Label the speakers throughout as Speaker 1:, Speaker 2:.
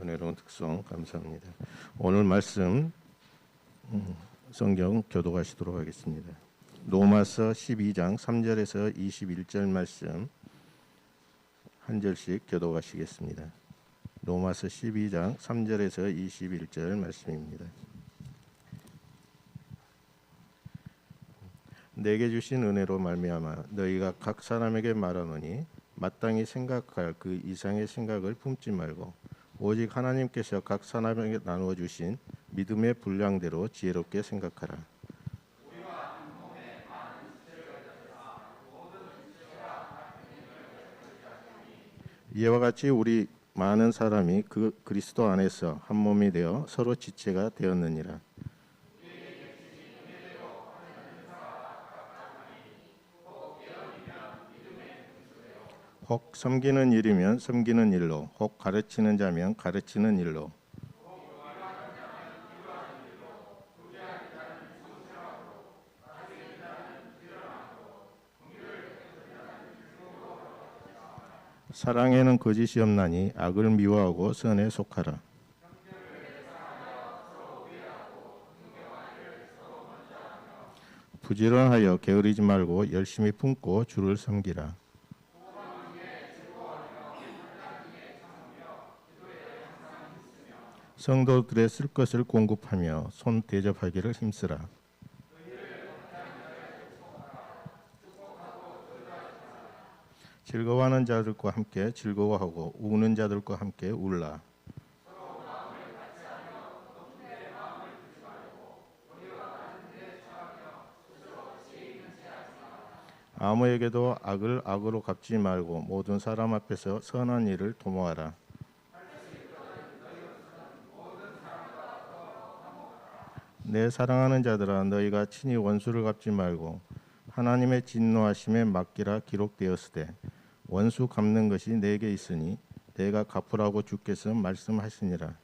Speaker 1: 은혜로운 특성 감사합니다. 오늘 말씀 성경 교독하시도록 하겠습니다. 로마서 12장 3절에서 21절 말씀 한 절씩 교독하시겠습니다. 로마서 12장 3절에서 21절 말씀입니다. 내게 주신 은혜로 말미암아 너희가 각 사람에게 말하노니 마땅히 생각할 그 이상의 생각을 품지 말고 오직 하나님께서 각 사람에게 나누어 주신 믿음의 분량대로 지혜롭게 생각하라. 이와 같이 우리 많은 사람이 그 그리스도 안에서 한 몸이 되어 서로 지체가 되었느니라. 혹 섬기는 일이면 섬기는 일로, 혹 가르치는 자면 가르치는 일로, 사랑에는 거짓이 없나니 악을 미워하고 선에 속하라. 부지런하여 게으르지 말고 열심히 품고 주를 섬기라. 성도들의 쓸 것을 공급하며 손 대접하기를 힘쓰라. 즐거워하는 자들과 함께 즐거워하고 우는 자들과 함께 울라. 아무에게도 악을 악으로 갚지 말고 모든 사람 앞에서 선한 일을 도모하라. 내 사랑하는 자들아, 너희가 친히 원수를 갚지 말고 하나님의 진노하심에 맡기라 기록되었으되 원수 갚는 것이 내게 있으니 내가 갚으라고 주께서 말씀하시니라.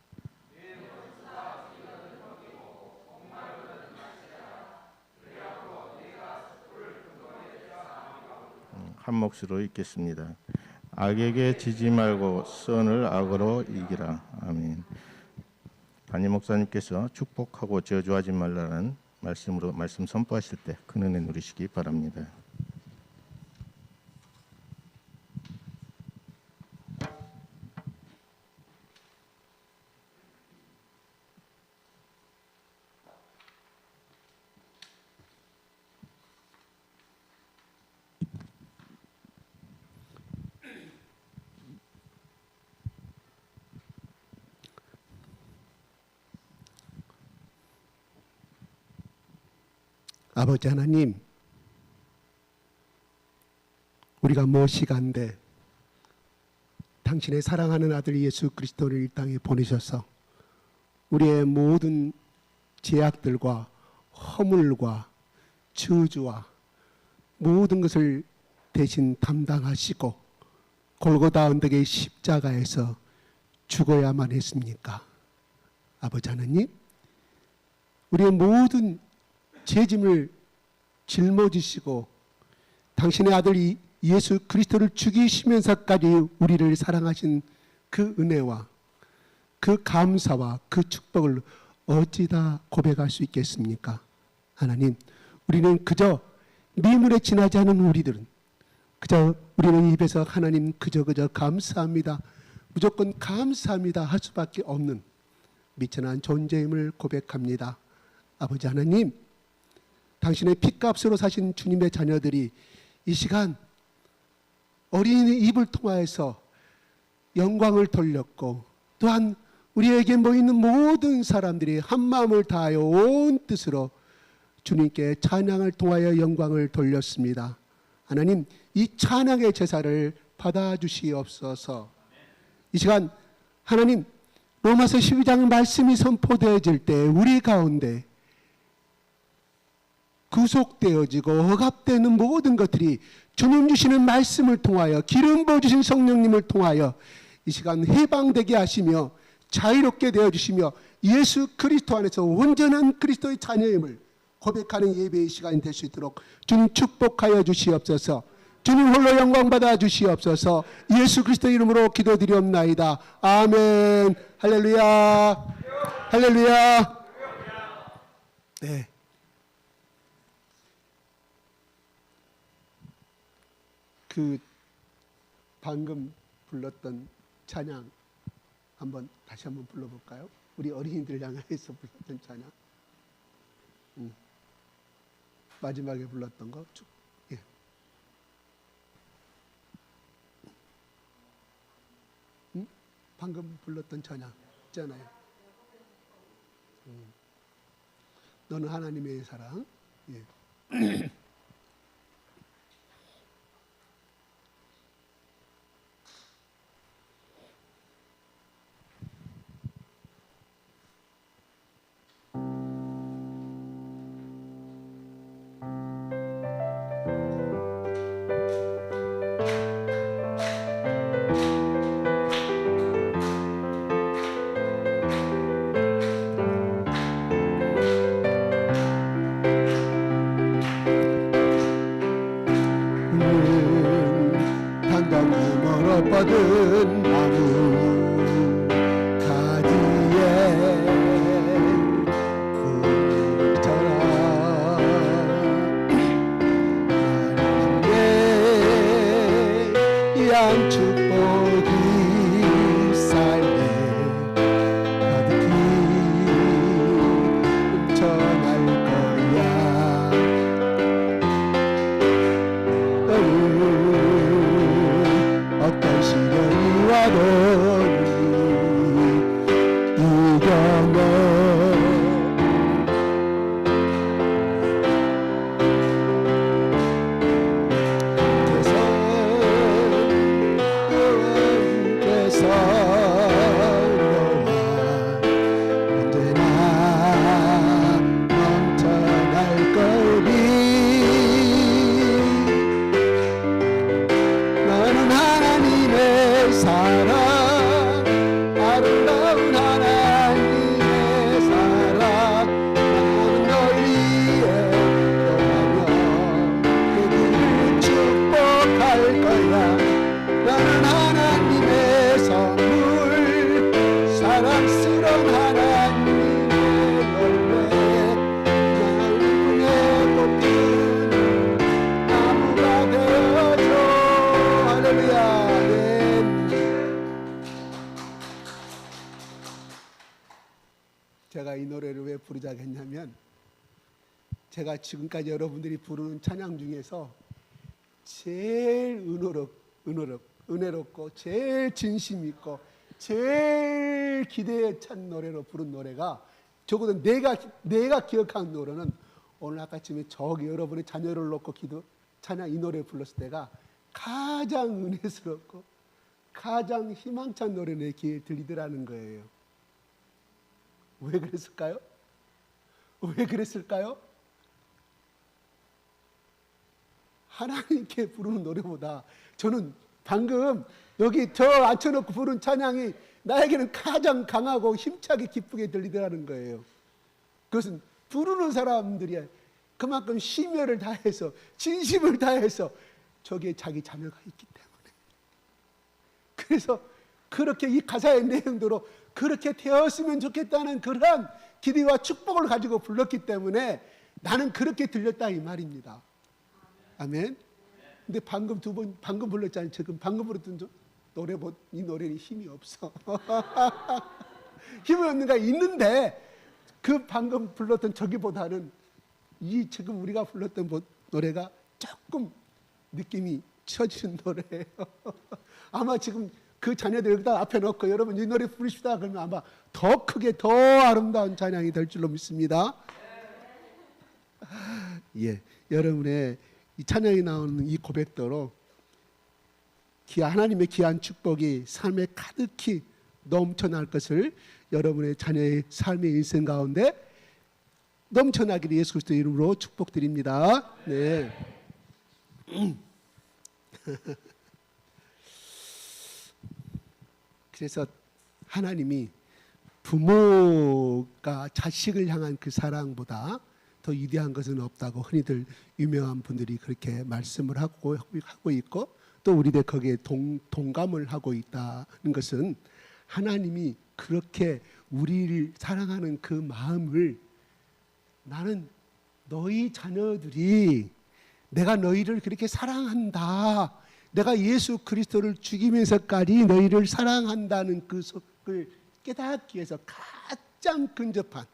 Speaker 1: 한 몫으로 읽겠습니다. 악에게 지지 말고 선을 악으로 이기라. 아멘. 담임 목사님께서 축복하고 저주하지 말라는 말씀으로 말씀 선포하실 때 큰 은혜 누리시기 바랍니다.
Speaker 2: 아버지 하나님, 우리가 무엇이간데 당신의 사랑하는 아들 예수 그리스도를 이 땅에 보내셔서 우리의 모든 죄악들과 허물과 저주와 모든 것을 대신 담당하시고 골고다 언덕의 십자가에서 죽어야만 했습니까? 아버지 하나님, 우리의 모든 죄짐을 짊어지시고 당신의 아들 예수 그리스도를 죽이시면서까지 우리를 사랑하신 그 은혜와 그 감사와 그 축복을 어찌다 고백할 수 있겠습니까? 하나님, 우리는 그저 미물에 지나지 않은 우리들은 그저 우리는 입에서 하나님 그저 감사합니다, 무조건 감사합니다 할 수밖에 없는 미천한 존재임을 고백합니다. 아버지 하나님, 당신의 핏값으로 사신 주님의 자녀들이 이 시간 어린이 입을 통하여서 영광을 돌렸고 또한 우리에게 모이는 모든 사람들이 한 마음을 다하여 온 뜻으로 주님께 찬양을 통하여 영광을 돌렸습니다. 하나님, 이 찬양의 제사를 받아주시옵소서. 이 시간 하나님, 로마서 12장 말씀이 선포되어질 때 우리 가운데 구속되어지고 억압되는 모든 것들이 주님 주시는 말씀을 통하여 기름 부어주신 성령님을 통하여 이 시간 해방되게 하시며 자유롭게 되어주시며 예수 그리스도 안에서 온전한 그리스도의 자녀임을 고백하는 예배의 시간이 될 수 있도록 주님 축복하여 주시옵소서. 주님 홀로 영광 받아 주시옵소서. 예수 그리스도 이름으로 기도드리옵나이다. 아멘. 할렐루야. 할렐루야. 네. 그 방금 불렀던 찬양 다시 한번 불러볼까요? 우리 어린이들 향해서 불렀던 찬양. 마지막에 불렀던 거. 예. 방금 불렀던 찬양 있잖아요. 너는 하나님의 사랑. 예. 단단히 멀어뻗은 나무 가지에 그처럼 하나님의 양 축복이 삶에 가득히 넘쳐날 거야. 어떤 시련이 와도 이겨내. 그께서 언제나 넘쳐날 거니. 나는 하나님의 사랑, 아름다운 하나님의 사랑. 나는 널 위해 떠나며 그 길을 축복할 거야. 나는 하나님의 선물, 사랑스러운 하나님의 열매. 나를 품에 꽂힌 나무가 되어줘. 할렐루야. 제가 이 노래를 왜 부르자고 했냐면, 제가 지금까지 여러분들이 부르는 찬양 중에서 제일 은혜롭고 제일 진심 있고 제일 기대에 찬 노래로 부른 노래가, 적어도 내가 기억하는 노래는 오늘 아까쯤에 저기 여러분의 자녀를 놓고 찬양 이 노래 불렀을 때가 가장 은혜스럽고 가장 희망찬 노래 내 귀에 들리더라는 거예요. 왜 그랬을까요? 왜 그랬을까요? 하나님께 부르는 노래보다 저는 방금 여기 저 앉혀놓고 부른 찬양이 나에게는 가장 강하고 힘차게 기쁘게 들리더라는 거예요. 그것은 부르는 사람들이 그만큼 심혈을 다해서 진심을 다해서 저기에 자기 자녀가 있기 때문에. 그래서 그렇게 이 가사의 내용대로 그렇게 되었으면 좋겠다는 그러한 기대와 축복을 가지고 불렀기 때문에 나는 그렇게 들렸다 이 말입니다. 아멘. 근데 방금 방금 불렀잖아요. 지금 방금 불렀던 이 노래는 힘이 없어. 힘이 없는가 있는데 그 방금 불렀던 저기보다는 이 지금 우리가 불렀던 노래가 조금 느낌이 쳐지는 노래예요. 아마 지금 그 자녀들 여기다 앞에 놓고 여러분 이 노래 부르십시다 그러면 아마 더 크게 더 아름다운 찬양이 될 줄로 믿습니다. 예, 여러분의 이 찬양이 나오는 이 고백대로 하나님의 귀한 축복이 삶에 가득히 넘쳐날 것을 여러분의 자녀의 삶의 인생 가운데 넘쳐나기를 예수 그리스도의 이름으로 축복드립니다. 네. 그래서 하나님이 부모가 자식을 향한 그 사랑보다 더 위대한 것은 없다고 흔히들 유명한 분들이 그렇게 말씀을 하고 있고, 또 우리들 거기에 동감을 하고 있다는 것은 하나님이 그렇게 우리를 사랑하는 그 마음을, 나는 너희 자녀들이 내가 너희를 그렇게 사랑한다, 내가 예수 그리스도를 죽이면서까지 너희를 사랑한다는 그걸 깨닫기 위해서 가장 근접한,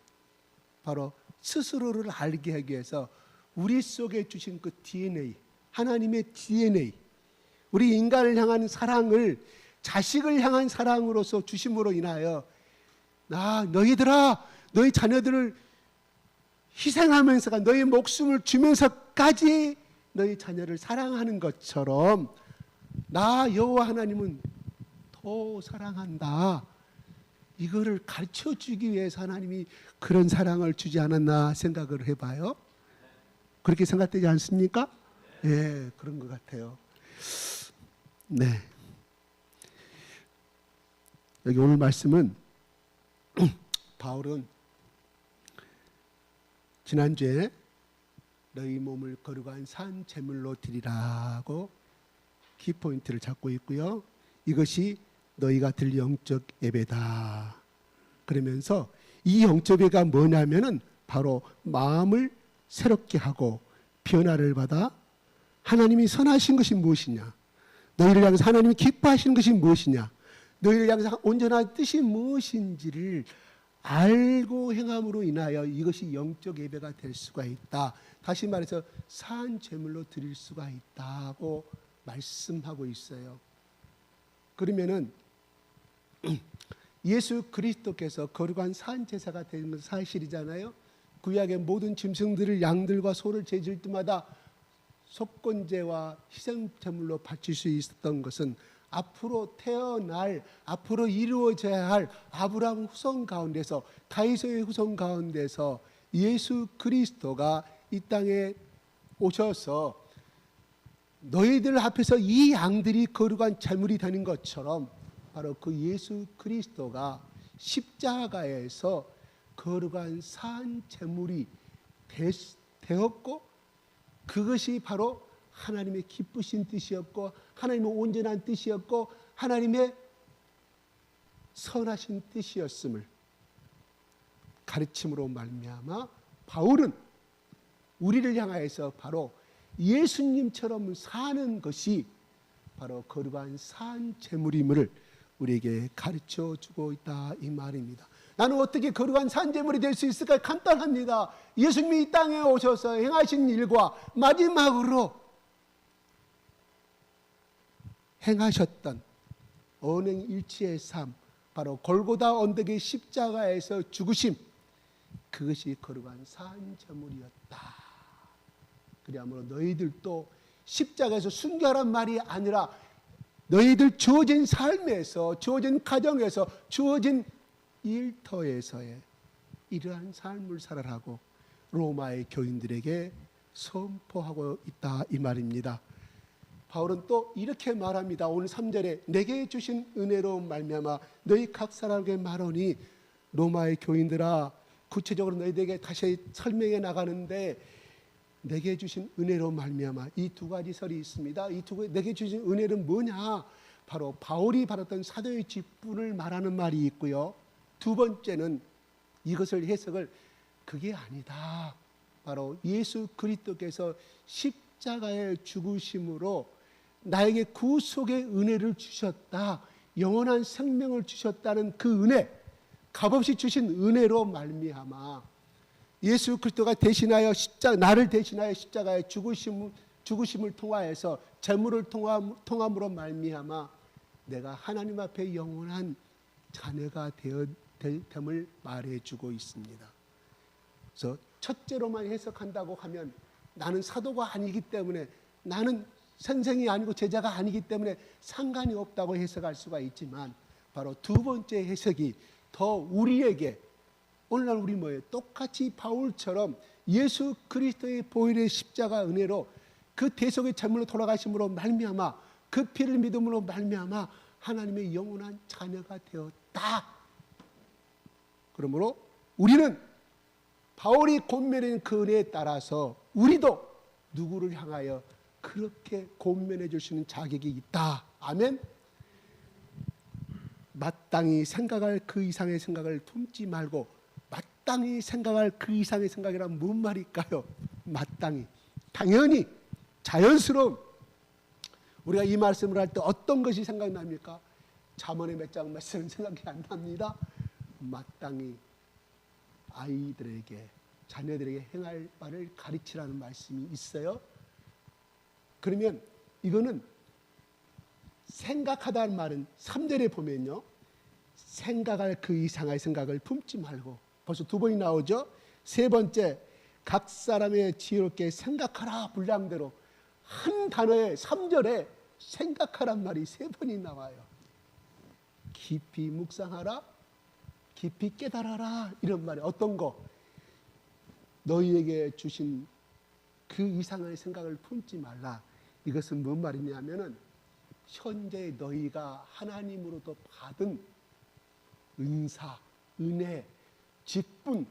Speaker 2: 바로 스스로를 알게 하기 위해서 우리 속에 주신 그 DNA, 하나님의 DNA, 우리 인간을 향한 사랑을 자식을 향한 사랑으로서 주심으로 인하여, 너희들아, 너희 자녀들을 희생하면서가, 너희 목숨을 주면서까지 너희 자녀를 사랑하는 것처럼 나 여호와 하나님은 더 사랑한다, 이거를 가르쳐 주기 위해서 하나님이 그런 사랑을 주지 않았나 생각을 해봐요. 그렇게 생각되지 않습니까? 예, 그런 것 같아요. 네. 여기 오늘 말씀은 바울은 지난주에 너희 몸을 거룩한 산 제물로 드리라고 키포인트를 잡고 있고요. 이것이 너희가 드릴 영적 예배다. 그러면서 이 영적 예배가 뭐냐면은 바로 마음을 새롭게 하고 변화를 받아 하나님이 선하신 것이 무엇이냐, 너희를 향해서 하나님이 기뻐하시는 것이 무엇이냐, 너희를 향해서 온전한 뜻이 무엇인지를 알고 행함으로 인하여 이것이 영적 예배가 될 수가 있다. 다시 말해서 산 제물로 드릴 수가 있다고 말씀하고 있어요. 그러면은 예수 그리스도께서 거룩한 산 제사가 되는 것은 사실이잖아요. 구약의 모든 짐승들을, 양들과 소를 제질 때마다 속건제와 희생제물로 바칠 수 있었던 것은 앞으로 태어날, 앞으로 이루어져야 할 아브라함 후손 가운데서, 다윗의 후손 가운데서 예수 그리스도가 이 땅에 오셔서 너희들 앞에서 이 양들이 거룩한 제물이 되는 것처럼 바로 그 예수 그리스도가 십자가에서 거룩한 산 제물이 되었고, 그것이 바로 하나님의 기쁘신 뜻이었고, 하나님의 온전한 뜻이었고, 하나님의 선하신 뜻이었음을 가르침으로 말미암아 바울은 우리를 향하여서 바로 예수님처럼 사는 것이 바로 거룩한 산 제물임을 우리에게 가르쳐 주고 있다, 이 말입니다. 나는 어떻게 거룩한 산 제물이 될 수 있을까? 간단합니다. 예수님이 이 땅에 오셔서 행하신 일과 마지막으로 행하셨던 언행일치의 삶, 바로 골고다 언덕의 십자가에서 죽으심, 그것이 거룩한 산 제물이었다. 그리하므로 너희들도 십자가에서 순교하란 말이 아니라 너희들 주어진 삶에서, 주어진 가정에서, 주어진 일터에서의 이러한 삶을 살아라고 로마의 교인들에게 선포하고 있다, 이 말입니다. 바울은 또 이렇게 말합니다. 오늘 3절에 내게 주신 은혜로 말미암아 너희 각 사람에게 말하니, 로마의 교인들아, 구체적으로 너희들에게 다시 설명해 나가는데, 내게 주신 은혜로 말미암아, 이 두 가지 설이 있습니다. 이 두 가지, 내게 주신 은혜는 뭐냐? 바로 바울이 받았던 사도의 직분을 말하는 말이 있고요. 두 번째는 이것을 해석을, 그게 아니다, 바로 예수 그리스도께서 십자가의 죽으심으로 나에게 구속의 은혜를 주셨다, 영원한 생명을 주셨다는 그 은혜, 값없이 주신 은혜로 말미암아 예수 그리스도가 대신하여 나를 대신하여 십자가의 죽으심을 통하여서 제물을 통함으로 말미암아 내가 하나님 앞에 영원한 자녀가 됨을 말해주고 있습니다. 그래서 첫째로만 해석한다고 하면, 나는 사도가 아니기 때문에, 나는 선생이 아니고 제자가 아니기 때문에 상관이 없다고 해석할 수가 있지만, 바로 두 번째 해석이 더 우리에게, 오늘날 우리 뭐예요? 똑같이 바울처럼 예수 그리스도의 보혈의 십자가 은혜로 그 대속의 제물로 돌아가심으로 말미암아, 그 피를 믿음으로 말미암아 하나님의 영원한 자녀가 되었다. 그러므로 우리는 바울이 권면하는 그 은혜에 따라서 우리도 누구를 향하여 그렇게 권면해 줄 수 있는 자격이 있다. 아멘. 마땅히 생각할 그 이상의 생각을 품지 말고, 마땅히 생각할 그 이상의 생각이란 뭔 말일까요? 마땅히, 당연히, 자연스러운. 우리가 이 말씀을 할 때 어떤 것이 생각납니까? 잠언의 몇 장 말씀은 생각이 안 납니다. 마땅히 아이들에게, 자녀들에게 행할 바를 가르치라는 말씀이 있어요. 그러면 이거는 생각하다는 말은 3절에 보면요, 생각할 그 이상의 생각을 품지 말고, 벌써 두 번이 나오죠. 세 번째, 각 사람의 지혜롭게 생각하라 분량대로. 한 단어에 3절에 생각하란 말이 세 번이 나와요. 깊이 묵상하라, 깊이 깨달아라, 이런 말이. 어떤 거? 너희에게 주신 그 이상의 생각을 품지 말라. 이것은 뭔 말이냐면은 현재 너희가 하나님으로부터 받은 은사, 은혜, 직분,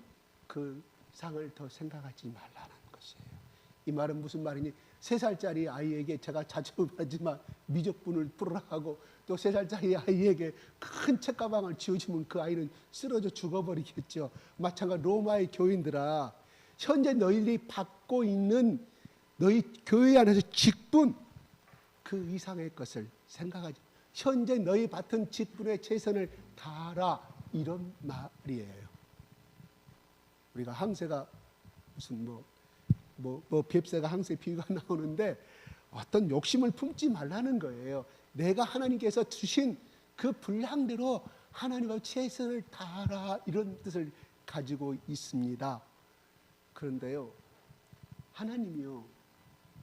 Speaker 2: 그 상을 더 생각하지 말라는 것이에요. 이 말은 무슨 말이니? 3살짜리 아이에게 제가 자주 하지만 미적분을 풀으라 하고, 또 3살짜리 아이에게 큰 책가방을 쥐어주면 그 아이는 쓰러져 죽어버리겠죠. 마찬가지로 로마의 교인들아, 현재 너희들이 받고 있는 너희 교회 안에서 직분, 그 이상의 것을 생각하지. 현재 너희 받은 직분에 최선을 다하라, 이런 말이에요. 우리가 항세가 무슨 뱁새가 항세 비유가 나오는데, 어떤 욕심을 품지 말라는 거예요. 내가 하나님께서 주신 그 분량대로 하나님과 최선을 다하라, 이런 뜻을 가지고 있습니다. 그런데요, 하나님이요,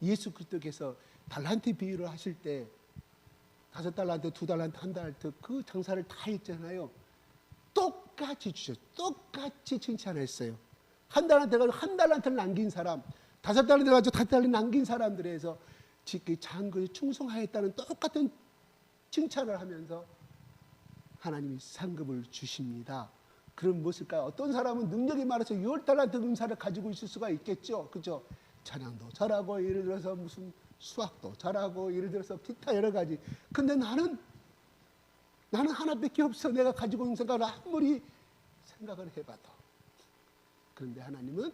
Speaker 2: 예수 그리스도께서 달란트 비유를 하실 때 5달란트, 2달란트, 1달란트 그 장사를 다 했잖아요. 똑같이 주셨어요. 똑같이 칭찬했어요. 1달란트가 1달란트를 남긴 사람, 5달란트 가지고 5달란트 남긴 사람들에서 장군이 충성하였다는 똑같은 칭찬을 하면서 하나님이 상급을 주십니다. 그럼 무엇일까요? 어떤 사람은 능력이 많아서 10달란트 은사를 가지고 있을 수가 있겠죠. 그죠? 찬양도 잘하고, 예를 들어서 무슨 수학도 잘하고, 예를 들어서 기타 여러 가지. 근데 나는 하나밖에 없어. 내가 가지고 있는 생각을 아무리 생각을 해봐도. 그런데 하나님은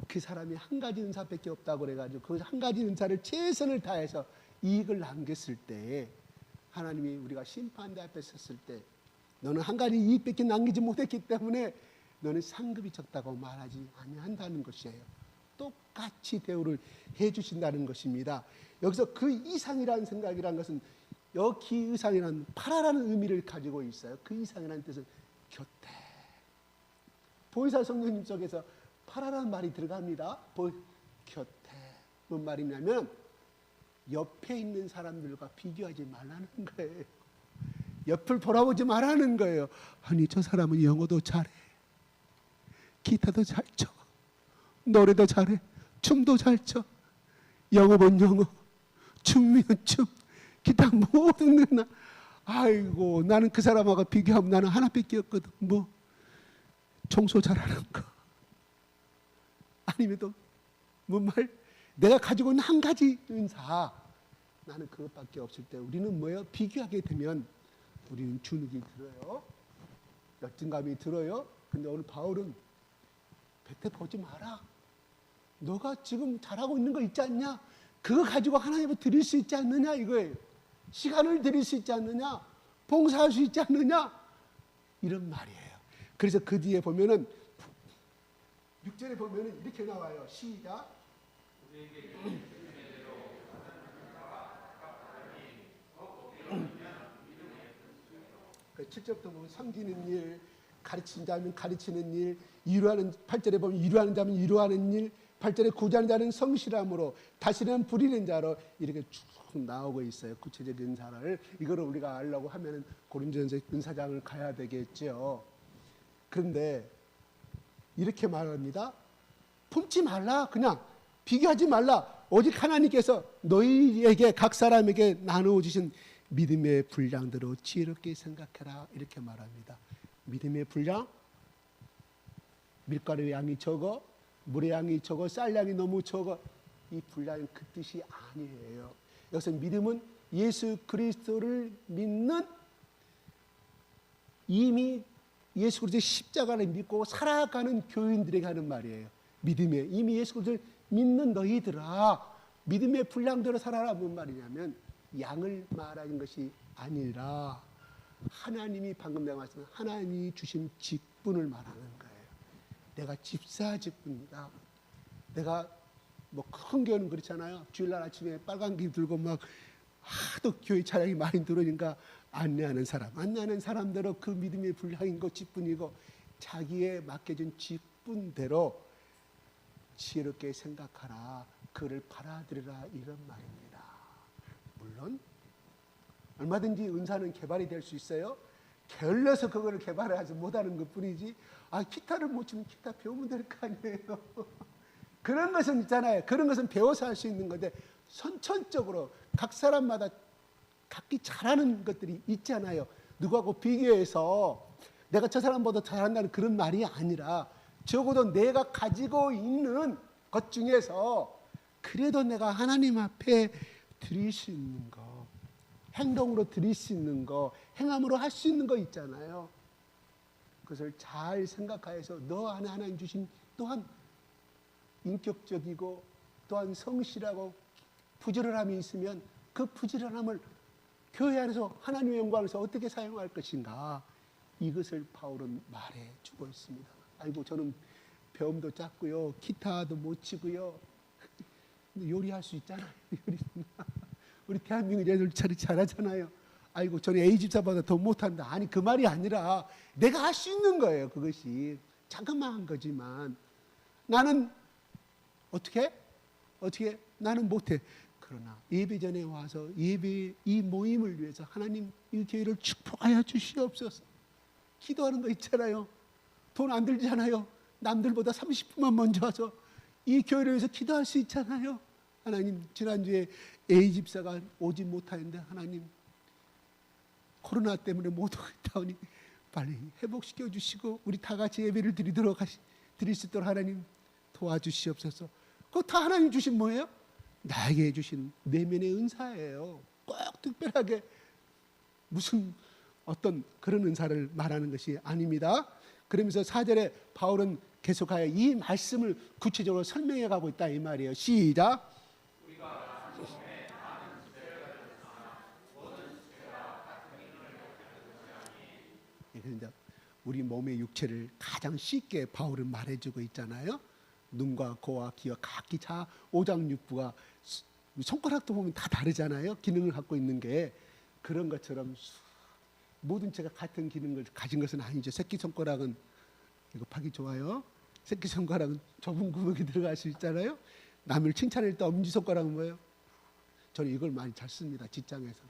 Speaker 2: 그 사람이 한 가지 은사밖에 없다고 그래가지고 그 한 가지 은사를 최선을 다해서 이익을 남겼을 때, 하나님이 우리가 심판대 앞에 섰을 때, 너는 한 가지 이익밖에 남기지 못했기 때문에 너는 상급이 적다고 말하지 아니한다는 것이에요. 똑같이 대우를 해주신다는 것입니다. 여기서 그 이상이라는 생각이라는 것은, 여기 이상이라는 파라라는 의미를 가지고 있어요. 그 이상이라는 뜻은 곁에. 보이사 성령님 속에서 파라라는 말이 들어갑니다. 곁에. 뭔 말이냐면 옆에 있는 사람들과 비교하지 말라는 거예요. 옆을 돌아보지 말라는 거예요. 아니, 저 사람은 영어도 잘해, 기타도 잘 쳐, 노래도 잘해, 춤도 잘 쳐. 영어면 영어, 춤이면 춤, 기타 모든 나. 아이고, 나는 그 사람하고 비교하면 나는 하나밖에 없거든. 청소 잘하는 거, 아니면 또 뭔 말? 내가 가지고 있는 한 가지 은사, 나는 그것밖에 없을 때 우리는 뭐예요? 비교하게 되면 우리는 주눅이 들어요. 열등감이 들어요. 근데 오늘 바울은 뱉어 보지 마라. 너가 지금 잘하고 있는 거 있지 않냐? 그거 가지고 하나님을 드릴 수 있지 않느냐, 이거예요. 시간을 드릴 수 있지 않느냐? 봉사할 수 있지 않느냐? 이런 말이에요. 그래서 그 뒤에 보면은 6절에 보면은 이렇게 나와요. 시작. 7절부터 보면 섬기는 일, 가르치는 자면 가르치는 일, 위로하는, 8절에 보면 위로하는 자면 위로하는 일, 8절에 구제하는 자는 성실함으로, 다스리는 부리는 자로, 이렇게 쭉 나오고 있어요. 구체적인 은사를. 이거를 우리가 알려고 하면은 고린도전서 은사장을 가야 되겠죠. 그런데 이렇게 말합니다. 품지 말라. 그냥 비교하지 말라. 오직 하나님께서 너희에게 각 사람에게 나누어 주신 믿음의 분량대로 지혜롭게 생각해라, 이렇게 말합니다. 믿음의 분량? 밀가루 양이 적어, 물의 양이 적어, 쌀 양이 너무 적어. 이 분량은 그 뜻이 아니에요. 여기서 믿음은 예수 그리스도를 믿는, 이미 예수 그리스도의 십자가를 믿고 살아가는 교인들에게 하는 말이에요. 믿음에 이미 예수 그리스도를 믿는 너희들아, 믿음의 분량대로 살아라. 뭔 말이냐면 양을 말하는 것이 아니라 하나님이 방금 내가 말씀한 하나님이 주신 직분을 말하는 거예요. 내가 집사 직분이다. 내가 뭐 큰 교회는 그렇잖아요. 주일날 아침에 빨간 기 들고 막 하도 교회 차량이 많이 들어오니까 안내하는 사람대로 그 믿음의 분량인 거 직분이고 자기의 맡겨진 직분대로 지혜롭게 생각하라. 그를 받아들여라. 이런 말입니다. 물론 얼마든지 은사는 개발이 될 수 있어요. 게을러서 그거를 개발하지 못하는 것뿐이지. 기타를 못 치면 기타 배우면 될 거 아니에요. 그런 것은 있잖아요. 그런 것은 배워서 할 수 있는 건데 선천적으로 각 사람마다 각기 잘하는 것들이 있잖아요. 누구하고 비교해서 내가 저 사람보다 잘한다는 그런 말이 아니라 적어도 내가 가지고 있는 것 중에서 그래도 내가 하나님 앞에 드릴 수 있는 거, 행동으로 드릴 수 있는 거, 행함으로 할 수 있는 거 있잖아요. 그것을 잘 생각하여서 너 안에 하나님 주신 또한 인격적이고 또한 성실하고 부지런함이 있으면 그 부지런함을 교회 안에서 하나님의 영광에서 어떻게 사용할 것인가, 이것을 바울은 말해주고 있습니다. 아이고 저는 배움도 작고요, 기타도 못 치고요, 근데 요리할 수 있잖아요. 우리 대한민국 애들 잘하잖아요. 아이고 저는 A집사보다 더 못한다. 아니 그 말이 아니라 내가 할 수 있는 거예요. 그것이 자그마한 거지만 나는 어떻게 나는 못해. 그러나 예배 전에 와서 예배 이 모임을 위해서 하나님 이 교회를 축복하여 주시옵소서. 기도하는 거 있잖아요. 돈 안 들잖아요. 남들보다 30분만 먼저 와서 이 교회를 위해서 기도할 수 있잖아요. 하나님 지난주에 A집사가 오지 못하는데 하나님 코로나 때문에 못 오겠다니 빨리 회복시켜 주시고 우리 다 같이 예배를 드릴 수 있도록 하나님 도와주시옵소서. 그거 다 하나님 주신 뭐예요? 나에게 주신 내면의 은사예요. 꼭 특별하게 무슨 어떤 그런 은사를 말하는 것이 아닙니다. 그러면서 4절에 바울은 계속하여 이 말씀을 구체적으로 설명해 가고 있다 이 말이에요. 시작. 그런데 우리 몸의 육체를 가장 쉽게 바울은 말해주고 있잖아요. 눈과 코와 귀와 각기 자 오장육부가 손가락도 보면 다 다르잖아요. 기능을 갖고 있는 게 그런 것처럼 모든 체가 같은 기능을 가진 것은 아니죠. 새끼손가락은 이거 파기 좋아요. 새끼손가락은 좁은 구멍이 들어갈 수 있잖아요. 남을 칭찬할 때 엄지손가락은 뭐예요? 저는 이걸 많이 잘 씁니다. 직장에서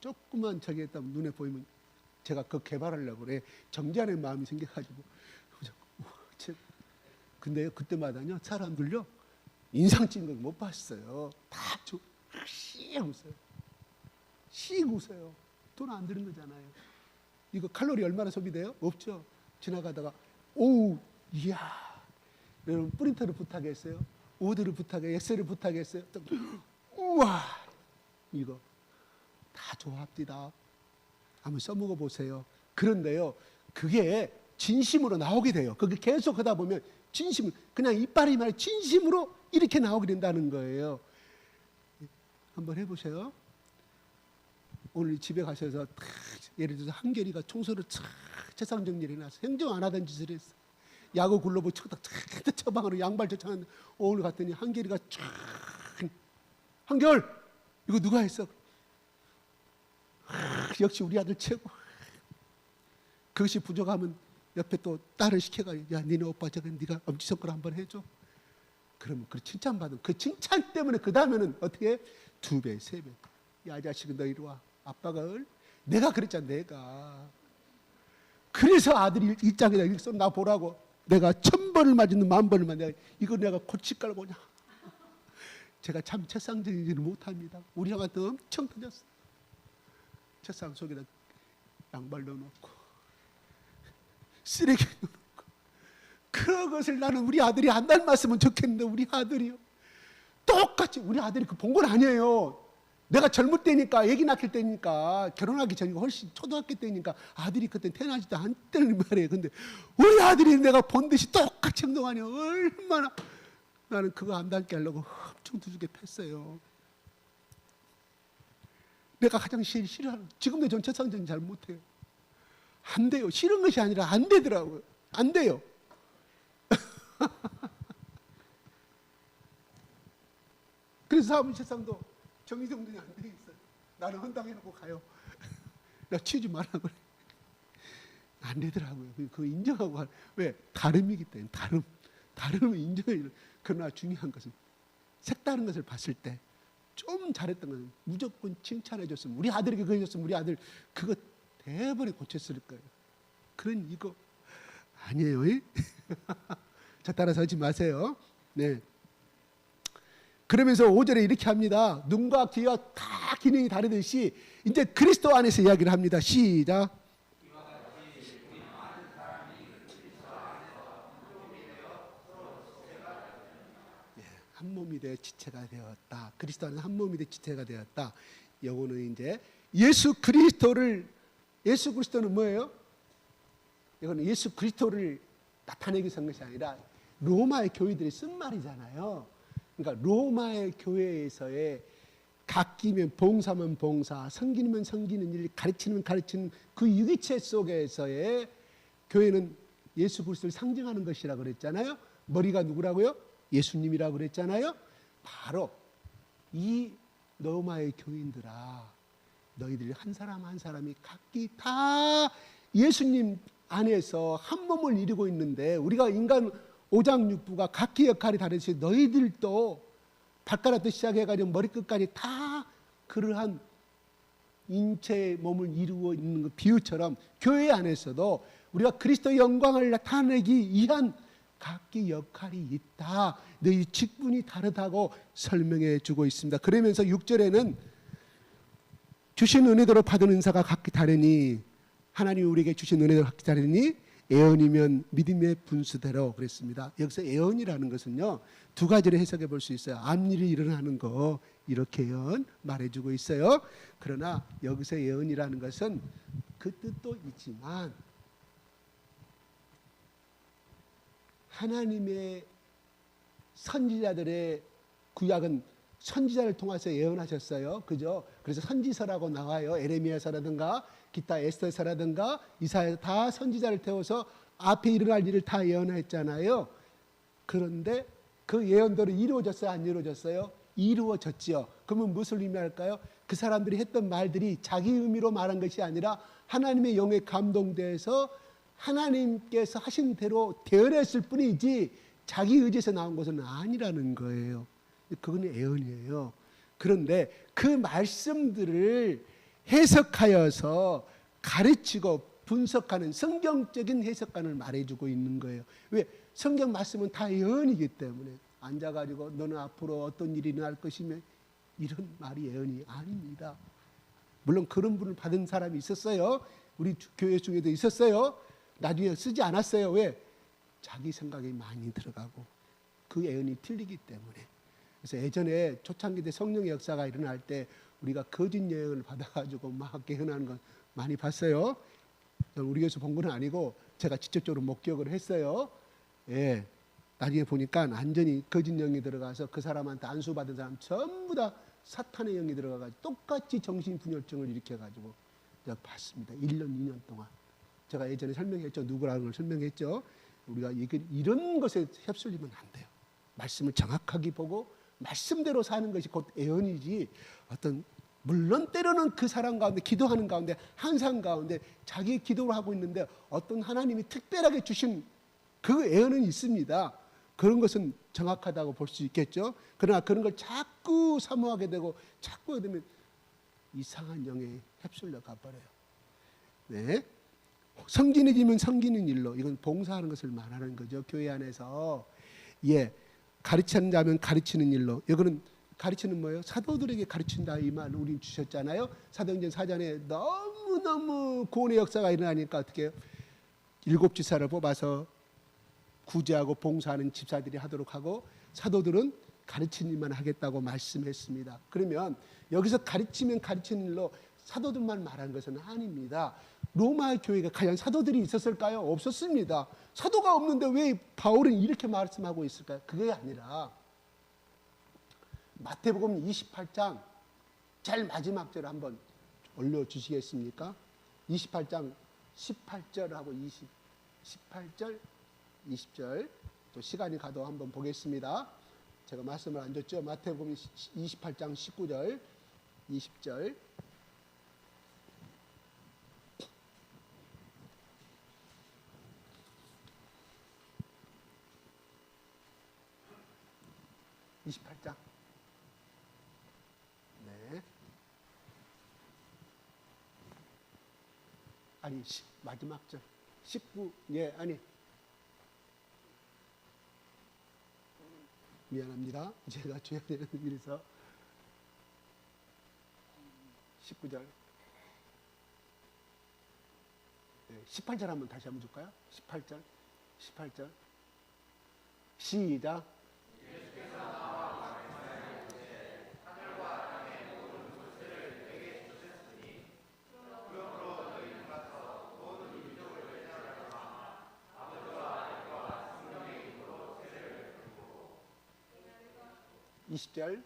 Speaker 2: 조그만 저기 있다 눈에 보이면 제가 그거 개발하려고 그래. 정지하는 마음이 생겨가지고 근데 그때마다요 사람들요 인상 찍는 걸 못 봤어요. 다 씩 웃어요. 씩 웃어요. 돈 안 드는 거잖아요. 이거 칼로리 얼마나 소비돼요? 없죠. 지나가다가 오 이야 여러분 프린터를 부탁했어요. 오드를 부탁해 엑셀을 부탁했어요. 우와 이거 다 좋아합니다. 한번 써먹어 보세요. 그런데요 그게 진심으로 나오게 돼요. 그게 계속 하다 보면 진심을 그냥 이빨이 말해 진심으로 이렇게 나오게 된다는 거예요. 한번 해보세요. 오늘 집에 가셔서 예를 들어서 한결이가 청소를 책상 정리를 해놨어. 행정 안 하던 짓을 했어. 야구 글러브 쳐다 처방으로 양발 젖혀놨는데 오늘 갔더니 한결이가 한결 이거 누가 했어? 역시 우리 아들 최고. 그것이 부족하면 옆에 또 딸을 시켜가지고 야 니네 오빠 저거 네가 엄지손가락 한번 해줘. 그러면 그 칭찬받은 그 칭찬 때문에 그 다음에는 어떻게 2배 3배 야 자식은 너 이리 와. 아빠가 내가 그랬잖아. 내가 그래서 아들이 입장에다 이렇게 써 나 보라고 내가 1000번을 맞는 10,000번을 맞는 이거 내가 고치 깔고 그냥 제가 참 책상 정리를 못합니다. 우리 형한테 엄청 터졌어. 책상 속에다 양발 넣어놓고 쓰레기 넣어놓고 저것을 나는 우리 아들이 안 닮았으면 좋겠는데 우리 아들이요. 똑같이 우리 아들이 그 본 건 아니에요. 내가 젊을 때니까 애기 낳을 때니까 결혼하기 전이고 훨씬 초등학교 때니까 아들이 그때 태어나지도 않았다는 말이에요. 근데 우리 아들이 내가 본 듯이 똑같이 행동하니 얼마나 나는 그거 안 닮게 하려고 엄청 두둑에 팼어요. 내가 가장 싫어하는 지금도 전 첫상전 잘 못해요. 안 돼요. 싫은 것이 아니라 안 되더라고요. 안 돼요. 그래서 사무실상도 정의정돈이 안 돼 있어요. 나는 헌당해놓고 가요. 나 치우지 말라고 그래. 안 되더라고요. 그거 인정하고 가요. 왜? 다름이기 때문에. 다름을 인정해요. 그러나 중요한 것은 색다른 것을 봤을 때 좀 잘했던 것은 무조건 칭찬해 줬으면, 우리 아들에게 그거 해줬으면 우리 아들 그거 대번에 고쳤을 거예요. 그런 이거 아니에요. 자, 따라서 하지 마세요. 네. 그러면서 5절에 이렇게 합니다. 눈과 귀와 다 기능이 다르듯이 이제 그리스도 안에서 이야기를 합니다. 시작. 한 몸이 되어 지체가 되었다. 그리스도 안에서 한 몸이 되어 지체가 되었다. 요거는 이제 예수 그리스도는 뭐예요? 이거는 예수 그리스도를 나타내기 위한 것이 아니라 로마의 교회들이 쓴 말이잖아요. 그러니까 로마의 교회에서의 갓기면 봉사면 봉사, 섬기면 섬기는 일, 가르치면 가르치는 그 유기체 속에서의 교회는 예수 그리스도를 상징하는 것이라고 그랬잖아요. 머리가 누구라고요? 예수님이라고 그랬잖아요. 바로 이 로마의 교인들아, 너희들 한 사람 한 사람이 각기 다 예수님 안에서 한 몸을 이루고 있는데, 우리가 인간 오장육부가 각기 역할이 다르듯이 너희들도 발가락부터 시작해가지고 머리끝까지 다 그러한 인체의 몸을 이루고 있는 그 비유처럼 교회 안에서도 우리가 그리스도의 영광을 나타내기 위한 각기 역할이 있다. 너희 직분이 다르다고 설명해 주고 있습니다. 그러면서 6절에는 주신 은혜대로 받은 은사가 각기 다르니, 하나님이 우리에게 주신 은혜대로 각기 다르니 예언이면 믿음의 분수대로 그랬습니다. 여기서 예언이라는 것은요, 두 가지로 해석해 볼 수 있어요. 앞일이 일어나는 거, 이렇게 예언 말해주고 있어요. 그러나 여기서 예언이라는 것은 그 뜻도 있지만 하나님의 선지자들의 구약은 선지자를 통해서 예언하셨어요. 그죠? 그래서 선지서라고 나와요. 에레미야서라든가 기타 에스더서라든가 이사야, 다 선지자를 태워서 앞에 일어날 일을 다 예언했잖아요. 그런데 그 예언대로 이루어졌어요? 안 이루어졌어요? 이루어졌지요. 그러면 무슨 의미할까요? 그 사람들이 했던 말들이 자기 의미로 말한 것이 아니라 하나님의 영에 감동돼서 하나님께서 하신 대로 되어냈을 뿐이지 자기 의지에서 나온 것은 아니라는 거예요. 그건 예언이에요. 그런데 그 말씀들을 해석하여서 가르치고 분석하는 성경적인 해석관을 말해주고 있는 거예요. 왜? 성경 말씀은 다 예언이기 때문에. 앉아가지고 너는 앞으로 어떤 일이 일어날 것이며, 이런 말이 예언이 아닙니다. 물론 그런 분을 받은 사람이 있었어요. 우리 교회 중에도 있었어요. 나중에 쓰지 않았어요. 왜? 자기 생각이 많이 들어가고 그 예언이 틀리기 때문에. 그래서 예전에 초창기 때 성령의 역사가 일어날 때 우리가 거짓 예언을 받아가지고 막 예언하는 건 많이 봤어요. 우리 교회에서 본 건 아니고 제가 직접적으로 목격을 했어요. 예. 나중에 보니까 완전히 거짓 영이 들어가서 그 사람한테 안수받은 사람 전부 다 사탄의 영이 들어가가지고 똑같이 정신분열증을 일으켜가지고 제가 봤습니다. 1년, 2년 동안. 제가 예전에 설명했죠. 누구라는 걸 설명했죠. 우리가 이런 것에 휩쓸리면 안 돼요. 말씀을 정확하게 보고 말씀대로 사는 것이 곧 예언이지, 어떤 물론 때로는 그 사람 가운데 기도하는 가운데 항상 가운데 자기 기도를 하고 있는데 어떤 하나님이 특별하게 주신 그 예언은 있습니다. 그런 것은 정확하다고 볼 수 있겠죠. 그러나 그런 걸 자꾸 사모하게 되고 자꾸 되면 이상한 영에 휩쓸려 가버려요. 네. 성진해지면 섬기는 일로, 이건 봉사하는 것을 말하는 거죠. 교회 안에서. 예. 가르치는 자면 가르치는 일로. 이거는 가르치는 뭐예요? 사도들에게 가르친다, 이 말 우리 주셨잖아요. 사도행전 4장에 너무너무 구원의 역사가 일어나니까 어떻게 해요? 7 지사를 뽑아서 구제하고 봉사하는 집사들이 하도록 하고 사도들은 가르치는 일만 하겠다고 말씀했습니다. 그러면 여기서 가르치면 가르치는 일로 사도들만 말한 것은 아닙니다. 로마 교회가 과연 사도들이 있었을까요? 없었습니다. 사도가 없는데 왜 바울은 이렇게 말씀하고 있을까요? 그게 아니라 마태복음 28장 제일 마지막 절 한번 올려주시겠습니까? 28장 18절하고 18절, 20절 또 시간이 가도 한번 보겠습니다. 제가 말씀을 안 줬죠? 마태복음 28장 19절, 20절. (28장) 네. 아니 마지막 절 19. 예, 아니 미안합니다. 제가 줘야 되는 일에서 19절. 네, 18절 한번 다시 한번 줄까요? 18절 시작. (20절)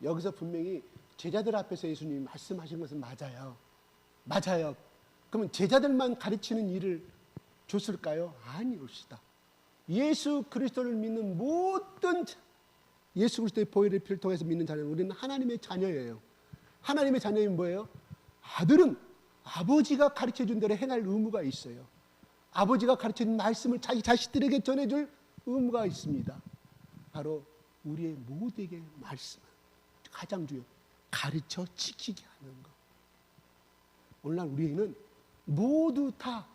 Speaker 2: 여기서 분명히 제자들 앞에서 예수님이 말씀하신 것은 맞아요. 맞아요. 그러면 제자들만 가르치는 일을 줬을까요? 아니었습니다. 예수 그리스도를 믿는 모든 예수 그리스도의 보혈의 피를 통해서 믿는 자녀는 우리는 하나님의 자녀예요. 하나님의 자녀는 뭐예요? 아들은 아버지가 가르쳐준 대로 행할 의무가 있어요. 아버지가 가르쳐준 말씀을 자기 자식들에게 전해줄 의무가 있습니다. 바로 우리의 모두에게 말씀, 가장 중요한 가르쳐 지키게 하는 것. 오늘날 우리는 모두 다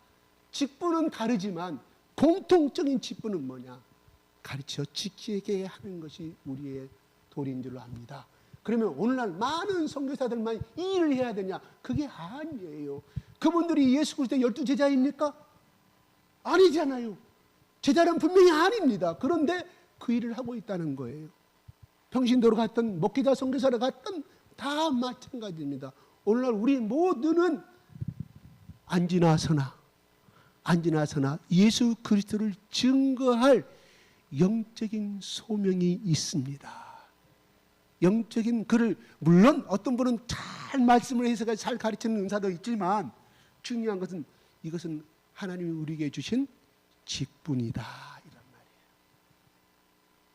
Speaker 2: 직분은 다르지만 공통적인 직분은 뭐냐? 가르쳐 지키게 하는 것이 우리의 도리인 줄로 압니다. 그러면 오늘날 많은 선교사들만 이 일을 해야 되냐? 그게 아니에요. 그분들이 예수 그리스도의 12제자입니까? 아니잖아요. 제자는 분명히 아닙니다. 그런데 그 일을 하고 있다는 거예요. 평신도로 갔든 목회자 선교사로 갔든 다 마찬가지입니다. 오늘날 우리 모두는 안지나 서나 예수 그리스도를 증거할 영적인 소명이 있습니다. 영적인 글을, 물론 어떤 분은 잘 말씀을 해서 잘 가르치는 은사도 있지만 중요한 것은 이것은 하나님이 우리에게 주신 직분이다, 이런 말이에요.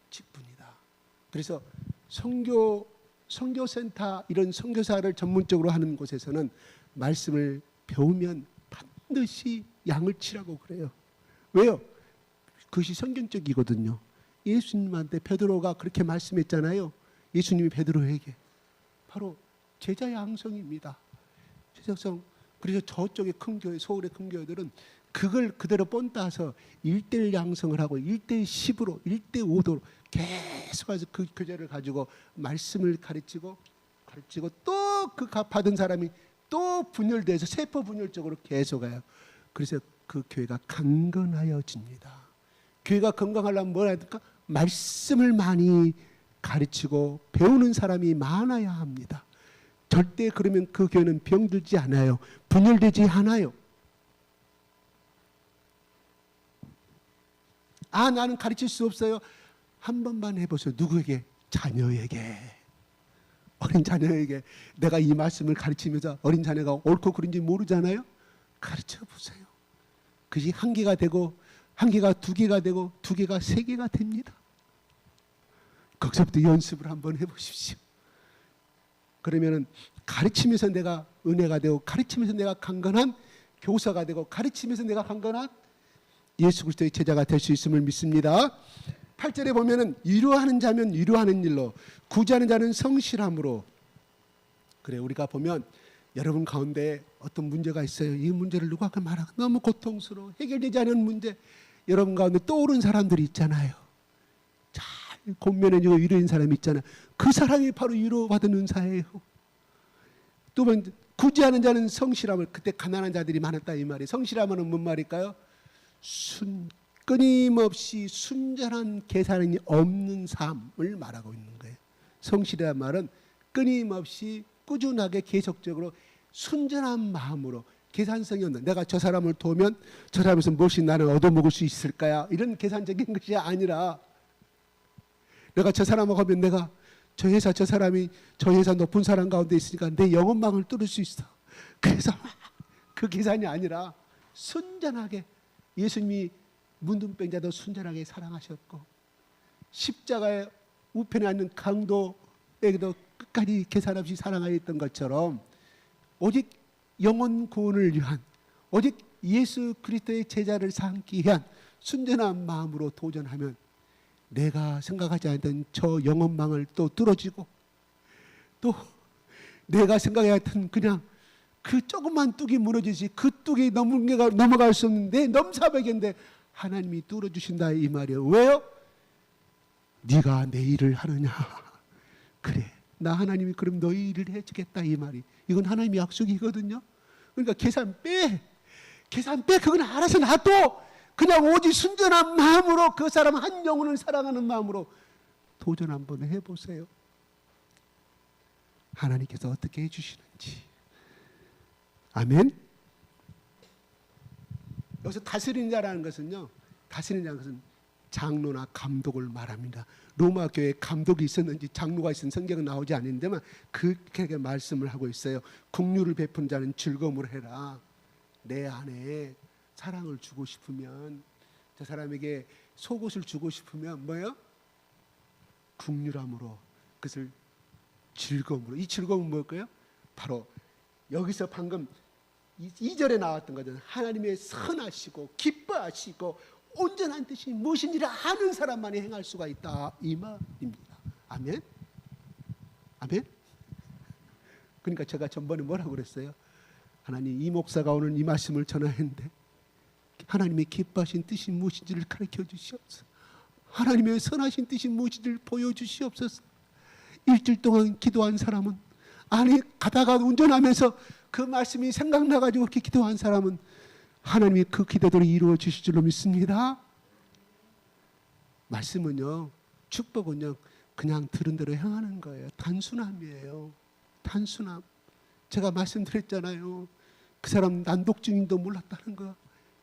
Speaker 2: 직분이다. 그래서 선교센터 이런 선교사를 전문적으로 하는 곳에서는 말씀을 배우면 반드시 양을 치라고 그래요. 왜요? 그것이 성경적이거든요. 예수님한테 베드로가 그렇게 말씀했잖아요. 예수님이 베드로에게 바로 제자 양성입니다. 제자성. 그래서 저쪽의 큰 교회, 서울의 큰 교회들은 그걸 그대로 본따서 1:1 양성을 하고 1:10으로 1:5도로 계속해서 그 교재를 가지고 말씀을 가르치고 또 그 받은 사람이 또 분열돼서 세포 분열적으로 계속해요. 그래서 그 교회가 강건하여집니다. 교회가 건강하려면 뭘 해야 될까? 말씀을 많이 가르치고 배우는 사람이 많아야 합니다. 절대 그러면 그 교회는 병들지 않아요. 분열되지 않아요. 아, 나는 가르칠 수 없어요. 한 번만 해보세요. 누구에게? 자녀에게. 어린 자녀에게. 내가 이 말씀을 가르치면서 어린 자녀가 옳고 그른지 모르잖아요. 가르쳐 보세요. 그것이 한 개가 되고, 한 개가 두 개가 되고, 두 개가 세 개가 됩니다. 거기서부터 연습을 한번 해보십시오. 그러면은 가르치면서 내가 은혜가 되고, 가르치면서 내가 강건한 교사가 되고, 가르치면서 내가 강건한 예수 그리스도의 제자가 될 수 있음을 믿습니다. 8절에 보면은 위로하는 자면 위로하는 일로, 구제하는 자는 성실함으로. 그래, 우리가 보면 여러분 가운데 어떤 문제가 있어요. 이 문제를 누구한테 말하고 너무 고통스러워 해결되지 않은 문제, 여러분 가운데 떠오른 사람들이 있잖아요. 잘 곤면해지고 위로인 사람이 있잖아. 그 사람이 바로 위로받은 은사예요. 또 구제하는 자는 성실함을, 그때 가난한 자들이 많았다 이 말이. 성실함은 뭔 말일까요? 끊임없이 순전한 계산이 없는 삶을 말하고 있는 거예요. 성실이란 말은 끊임없이 꾸준하게 계속적으로 순전한 마음으로, 계산성이 없는, 내가 저 사람을 도우면 저 사람에서 무엇이 나는 얻어먹을 수 있을까요? 이런 계산적인 것이 아니라, 내가 저 사람하고 하면 내가 저 회사, 저 사람이 저 회사 높은 사람 가운데 있으니까 내 영업망을 뚫을 수 있어. 그래서 그 계산이 아니라 순전하게, 예수님이 문둥병자도 순전하게 사랑하셨고, 십자가의 우편에 앉는 강도에게도 끝까지 계산 없이 사랑하였던 것처럼, 오직 영혼 구원을 위한, 오직 예수 그리스도의 제자를 삼기 위한 순전한 마음으로 도전하면 내가 생각하지 않던 저 영혼망을 또 뚫어지고, 또 내가 생각했던 그냥 그 조그만 뚝이 무너지지, 그 뚝이 넘어갈 수 없는데 넘사벽인데 하나님이 뚫어주신다 이 말이에요. 왜요? 네가 내 일을 하느냐. 그래, 나 하나님이 그럼 너희 일을 해주겠다 이 말이. 이건 하나님의 약속이거든요. 그러니까 계산 빼, 그건 알아서 놔둬. 그냥 오직 순전한 마음으로 그 사람 한 영혼을 사랑하는 마음으로 도전 한번 해보세요. 하나님께서 어떻게 해주시는지. 아멘. 여기서 다스리는 자라는 것은요, 다스리는 자는 장로나 감독을 말합니다. 로마 교회에 감독이 있었는지 장로가 있었는지 성경은 나오지 않는데만 그렇게 말씀을 하고 있어요. 긍휼을 베푸는 자는 즐거움을 해라. 내 안에 사랑을 주고 싶으면, 저 사람에게 속옷을 주고 싶으면 뭐예요? 긍휼함으로, 그것을 즐거움으로. 이 즐거움은 뭘까요? 바로 여기서 방금 2절에 나왔던 거잖아요. 하나님의 선하시고 기뻐하시고 온전한 뜻이 무엇인지를 아는 사람만이 행할 수가 있다 이 말입니다. 아멘. 아멘. 그러니까 제가 전번에 뭐라고 그랬어요? 하나님, 이 목사가 오늘 이 말씀을 전하는데 하나님의 기뻐하신 뜻이 무엇인지를 가르쳐 주시옵소서. 하나님의 선하신 뜻이 무엇인지를 보여주시옵소서. 일주일 동안 기도한 사람은, 아니 가다가 운전하면서 그 말씀이 생각나가지고 그렇게 기도한 사람은 하나님이 그 기도대로 이루어 주실 줄로 믿습니다. 말씀은요, 축복은요, 그냥 들은 대로 행하는 거예요. 단순함이에요. 단순함. 제가 말씀드렸잖아요. 그 사람 난독증인도 몰랐다는 거.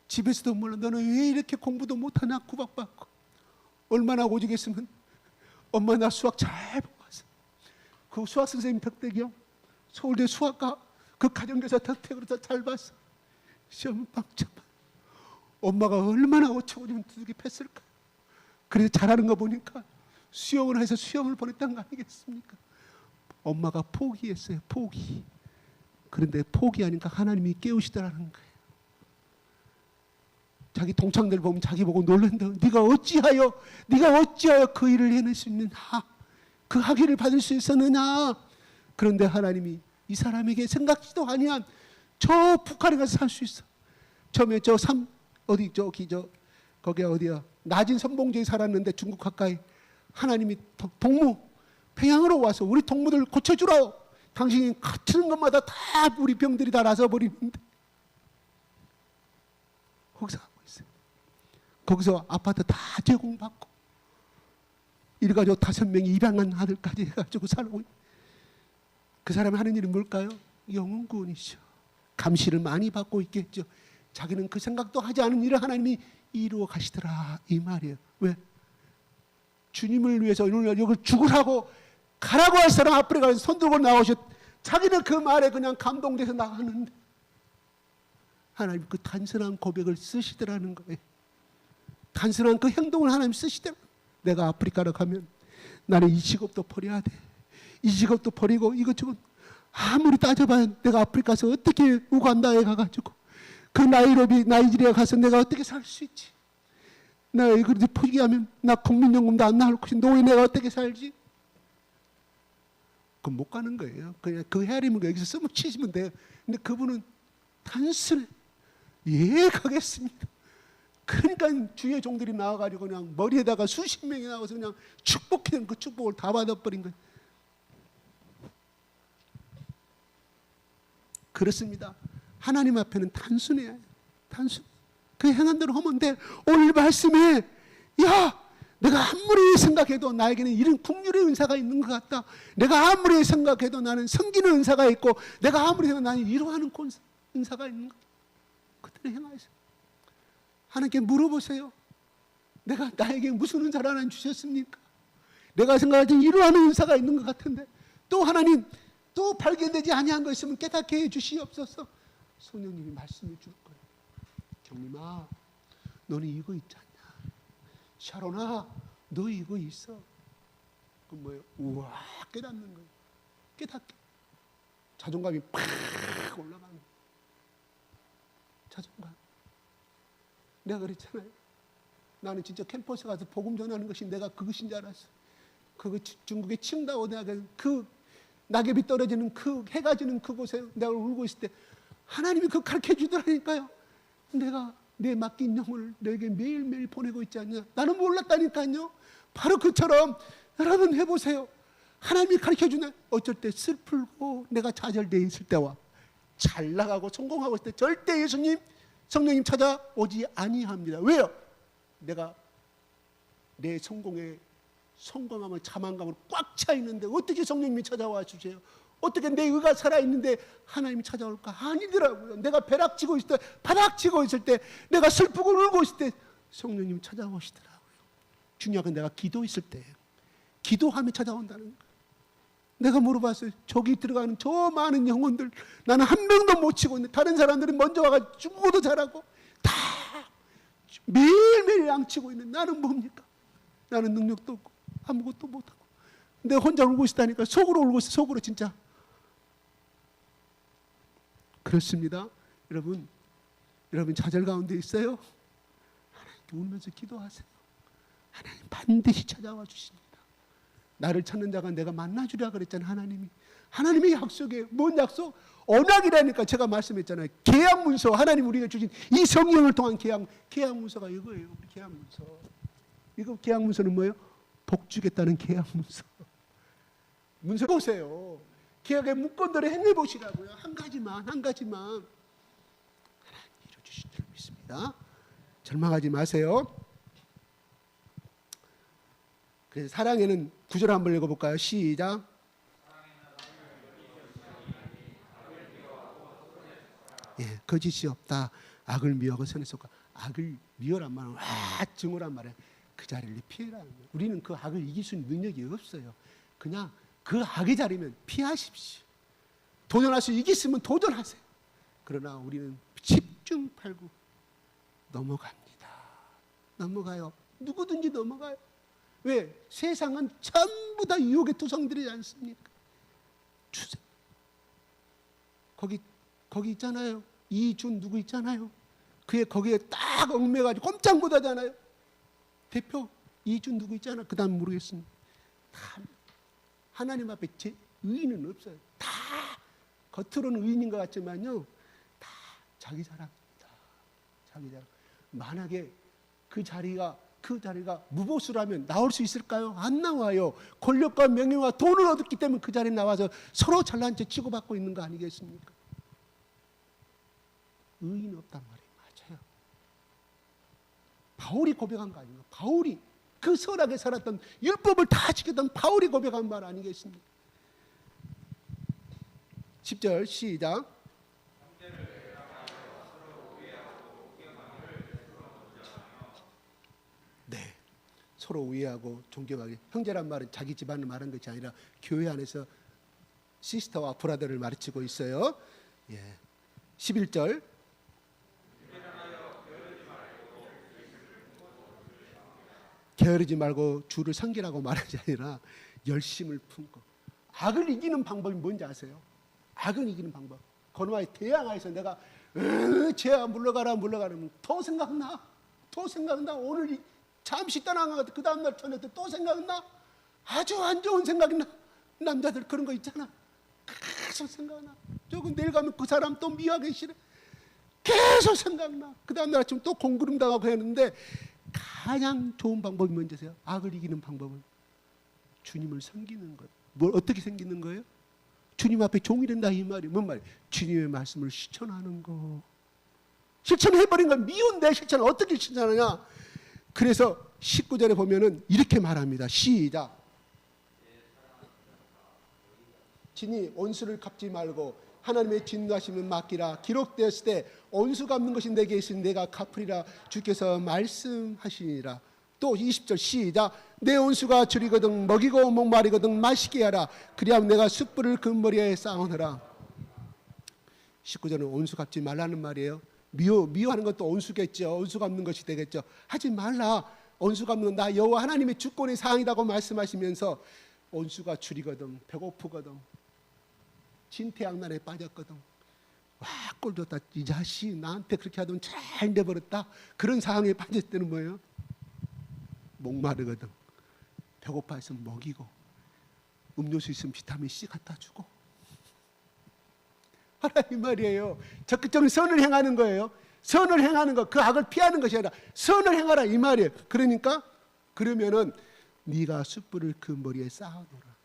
Speaker 2: 집에서도 몰라. 너는 왜 이렇게 공부도 못하냐 구박받고. 얼마나 오죽했으면 엄마 나 수학 잘 보고 왔어. 그 수학 선생님 덕택이요, 서울대 수학과 그 가정교사 덕택으로 잘 봤어. 시험 빵점. 엄마가 얼마나 어처구니 두둑이 팼을까. 그래서 잘하는 거 보니까 수영을 해서 수영을 보냈다는 거 아니겠습니까? 엄마가 포기했어요. 포기. 그런데 포기하니까 하나님이 깨우시더라는 거예요. 자기 동창들 보면 자기 보고 놀란다. 네가 어찌하여 그 일을 해낼 수 있느냐, 그 학위를 받을 수 있었느냐. 그런데 하나님이 이 사람에게 생각지도 아니한 저 북한에 가서 살 수 있어. 처음에 거기 어디야, 낮은 선봉지에 살았는데 중국 가까이. 하나님이 동무 평양으로 와서 우리 동무들 고쳐주라. 당신이 갖추는 것마다 다 우리 병들이 다 나서 버리는데 거기서 하고 있어요. 거기서 아파트 다 제공받고 이래가지고 5명이 입양한 아들까지 해가지고 살고. 그 사람이 하는 일이 뭘까요? 영혼 구원이죠. 감시를 많이 받고 있겠죠. 자기는 그 생각도 하지 않은 일을 하나님이 이루어 가시더라 이 말이에요. 왜? 주님을 위해서 이걸 죽으라고 가라고 할 사람 앞에 가서 손 들고 나오셨. 자기는 그 말에 그냥 감동돼서 나가는데 하나님 그 단순한 고백을 쓰시더라는 거예요. 단순한 그 행동을 하나님 쓰시더라. 내가 아프리카로 가면 나는 이 직업도 버려야 돼. 이 직업도 버리고 이것저것 아무리 따져봐야 내가 아프리카에서 어떻게 우간다에 가가지고 그 나이지리아 가서 내가 어떻게 살 수 있지? 내가 이걸 포기하면 나 국민연금도 안 나올 것이 노예 내가 어떻게 살지? 그건 못 가는 거예요. 그냥 그 헤아리면 여기서 쓰면 치시면 돼요. 근데 그분은 단순해. 예, 가겠습니다. 그러니까 주의 종들이 나와가지고 그냥 머리에다가 수십 명이 나와서 그냥 축복해는 그 축복을 다 받아버린 거예요. 그렇습니다. 하나님 앞에는 단순해야 해요. 단순. 그 행한 대로 하면 돼. 오늘 말씀에 야, 내가 아무리 생각해도 나에게는 이런 국률의 은사가 있는 것 같다. 내가 아무리 생각해도 나는 섬기는 은사가 있고, 내가 아무리 생각해도 나는 위로하는 은사가 있는 것 같다. 그대로 행하세요. 하나님께 물어보세요. 내가 나에게 무슨 은사를 하나님 주셨습니까? 내가 생각할 때 위로하는 은사가 있는 것 같은데, 또 하나님 또 발견되지 아니한 거 있으면 깨닫게 해 주시옵소서. 성령님이 말씀해 줄 거예요. 경림아, 너는 이거 있지 않냐? 샤론아, 너 이거 있어. 그 뭐예요? 우와, 깨닫는 거예요. 깨닫게. 자존감이 팍 올라가는 거예요. 자존감. 내가 그랬잖아요. 나는 진짜 캠퍼스 가서 복음 전하는 것이 내가 그것인 줄 알았어. 그 중국의 칭다오 대학에 그 낙엽이 떨어지는 그 해가 지는 그곳에 내가 울고 있을 때 하나님이 그거 가르쳐 주더라니까요. 내가 내 맡긴 영혼을 너에게 매일매일 보내고 있지 않냐. 나는 몰랐다니까요. 바로 그처럼 여러분 해보세요. 하나님이 가르쳐 주네. 어쩔 때 슬프고 내가 좌절되어 있을 때와 잘 나가고 성공하고 있을 때 절대 예수님 성령님 찾아오지 아니합니다. 왜요? 내가 내 성공함을 자만감으로 꽉 차 있는데 어떻게 성령님이 찾아와 주세요? 어떻게 내 의가 살아있는데 하나님이 찾아올까? 아니더라고요. 내가 벼락치고 있을 때, 바닥치고 있을 때, 내가 슬프고 울고 있을 때 성령님이 찾아오시더라고요. 중요한 건 내가 기도했을 때, 기도하며 찾아온다는 거예요. 내가 물어봤어요. 저기 들어가는 저 많은 영혼들, 나는 한 명도 못 치고 있는데 다른 사람들은 먼저 와가 죽어도 잘하고 다 매일매일 양치고 있는 나는 뭡니까? 나는 능력도 없고 아무것도 못하고 내가 혼자 울고 있다니까. 속으로 울고 있어. 속으로 진짜. 그렇습니다. 여러분 좌절 가운데 있어요? 하나님께 울면서 기도하세요. 하나님 반드시 찾아와 주십니다. 나를 찾는 자가 내가 만나주라 그랬잖아요. 하나님의 약속에 뭔 약속? 언약이라니까. 제가 말씀했잖아요. 계약문서. 하나님 우리가 주신 이 성령을 통한 계약문서가 이거예요. 계약문서. 이거 계약문서는 뭐예요? 복 주겠다는 계약문서. 문서 보세요. 계약의 문건들을 행해 보시라고요. 한 가지만 하나님 이루어주실 줄 믿습니다. 절망하지 마세요. 그래서 사랑에는 구절 한번 읽어볼까요? 시작. 예, 거짓이 없다. 악을 미워하고 선에 속하. 악을 미워란 말은 와 증오란 말이에요. 그 자리를 피해라는 거예요. 우리는 그 악을 이길 수 있는 능력이 없어요. 그냥 그 악의 자리면 피하십시오. 도전할 수 있겠으면 도전하세요. 그러나 우리는 집중팔구 넘어갑니다. 넘어가요. 누구든지 넘어가요. 왜? 세상은 전부 다 유혹의 투성들이지 않습니까? 주세요. 거기 있잖아요. 이준 누구 있잖아요. 거기에 딱 얽매가지고 꼼짝 못하잖아요. 대표 이준 누구 있잖아. 그 다음 모르겠습니다. 다 하나님 앞에 제 의인은 없어요. 다 겉으로는 의인인 것 같지만요, 다 자기 자랑입니다. 자기 자랑. 만약에 그 자리가 무보수라면 나올 수 있을까요? 안 나와요. 권력과 명예와 돈을 얻었기 때문에 그 자리에 나와서 서로 잘난 체 치고받고 있는 거 아니겠습니까? 의인 없단 말이에요. 맞아요. 바울이 고백한 거 아닌가? 바울이 그 선하게 살았던 율법을 다 지켰던 바울이 고백한 말 아니겠습니까? 10절 시작. 네, 서로 우애하고 존경하게. 형제란 말은 자기 집안을 말하는 것이 아니라 교회 안에서 시스터와 브라더를 가르치고 있어요. 예. 11절. 게으르지 말고 주를 섬기라고 말하지 아니라 열심을 품고. 악을 이기는 방법이 뭔지 아세요? 악을 이기는 방법. 건화에 대항하여서 내가 죄야 물러가라면 더 생각나. 오늘 잠시 떠나가도 그 다음날 저녁 때 또 생각나. 아주 안 좋은 생각이 나. 남자들 그런 거 있잖아. 계속 생각나. 조금 내일 가면 그 사람 또 미워하기 싫어. 계속 생각나. 그 다음날 아침 또 공구름 당하고 했는데 가장 좋은 방법이 뭔지 아세요? 악을 이기는 방법은 주님을 섬기는 것. 뭘 어떻게 섬기는 거예요? 주님 앞에 종이 된다 이 말이 뭔 말이에요? 주님의 말씀을 실천하는 거. 실천해버린 건 미운 내 실천을 어떻게 실천하냐? 그래서 19절에 보면은 이렇게 말합니다. 시작. 친히 온수를 갚지 말고 하나님의 진노하심은 맡기라. 기록되었을 때 온수 갚는 것이 내게 있으니 내가 갚으리라. 주께서 말씀하시니라. 또 20절 시작. 내 온수가 줄이거든 먹이고 목마르거든 마시게 하라. 그리하면 내가 숯불을 그 머리에 쌓아놓으라. 19절은 온수 갚지 말라는 말이에요. 미워하는 것도 온수겠죠. 온수 갚는 것이 되겠죠. 하지 말라. 온수 갚는 건 나 여호와 하나님의 주권의 사항이라고 말씀하시면서 온수가 줄이거든 배고프거든 진퇴양난에 빠졌거든. 와, 꼴 좋다. 이 자식 나한테 그렇게 하더니 잘 돼버렸다. 그런 상황에 빠질 때는 뭐예요? 목마르거든 배고파 있으면 먹이고 음료수 있으면 비타민 C 갖다 주고 하라 이 말이에요. 적극적인 선을 행하는 거예요. 선을 행하는 것, 그 악을 피하는 것이 아니라 선을 행하라 이 말이에요. 그러니까 그러면은 네가 숯불을 그 머리에 쌓아놓으라.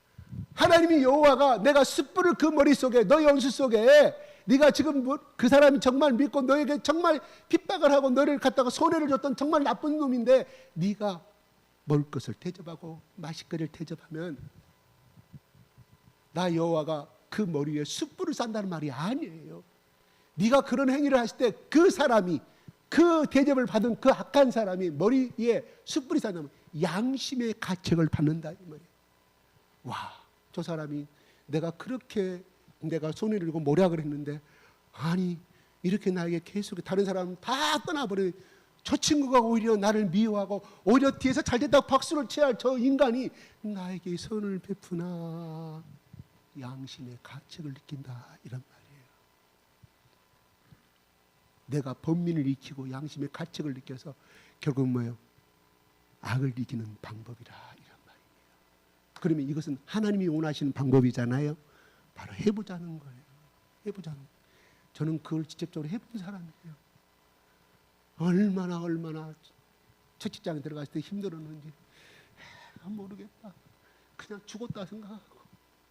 Speaker 2: 하나님이 여호와가 내가 숯불을 그 머릿속에 너의 온수 속에 네가 지금 그 사람이 정말 믿고 너에게 정말 핍박을 하고 너를 갖다가 손해를 줬던 정말 나쁜 놈인데 네가 먹을 것을 대접하고 마실 것을 대접하면 나 여호와가 그 머리 위에 숯불을 싼다는 말이 아니에요. 네가 그런 행위를 했을 때 그 사람이 그 대접을 받은 그 악한 사람이 머리 위에 숯불이 싼다면 양심의 가책을 받는다 이 말이에요. 와, 저 사람이 내가 그렇게 내가 손해를 들고 모략을 했는데 아니 이렇게 나에게 계속 다른 사람은 다 떠나버려. 저 친구가 오히려 나를 미워하고 오히려 뒤에서 잘됐다고 박수를 쳐야 할 저 인간이 나에게 선을 베푸나 양심의 가책을 느낀다 이런 말이에요. 내가 범민을 익히고 양심의 가책을 느껴서 결국 뭐예요? 악을 이기는 방법이라 이런 말입니다. 그러면 이것은 하나님이 원하시는 방법이잖아요. 바로 해보자는 거예요. 해보자는 거예요. 저는 그걸 직접적으로 해본 사람이에요. 얼마나 첫 직장에 들어갔을 때 힘들었는지 모르겠다. 그냥 죽었다 생각하고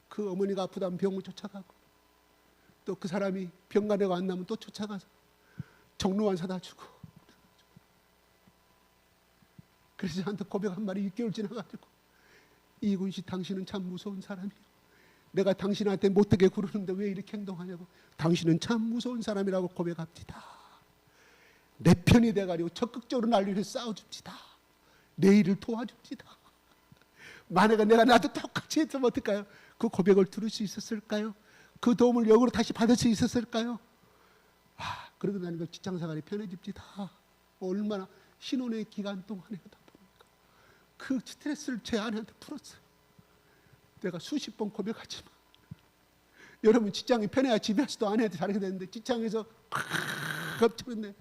Speaker 2: 그 어머니가 아프다면 병원 쫓아가고 또 그 사람이 병가내가 안 나면 또 쫓아가서 정로환 사다 주고 그래서 저한테 고백 한 말이 6개월 지나가지고 이군 씨 당신은 참 무서운 사람이에요. 내가 당신한테 못되게 구르는데 왜 이렇게 행동하냐고. 당신은 참 무서운 사람이라고 고백합니다. 내 편이 돼가지고 적극적으로 나를 위해서 싸워줍니다. 내 일을 도와줍니다. 만약에 내가 나도 똑같이 했으면 어떨까요? 그 고백을 들을 수 있었을까요? 그 도움을 역으로 다시 받을 수 있었을까요? 그러고 나니까 직장생활이 편해집니다. 얼마나 신혼의 기간 동안에 하다 보니까 그 스트레스를 제 아내한테 풀었어요. 내가 수십 번 고백하지만 여러분 직장이 편해야 집에서도 아내한테 잘하게 되는데 직장에서 겁쳤네.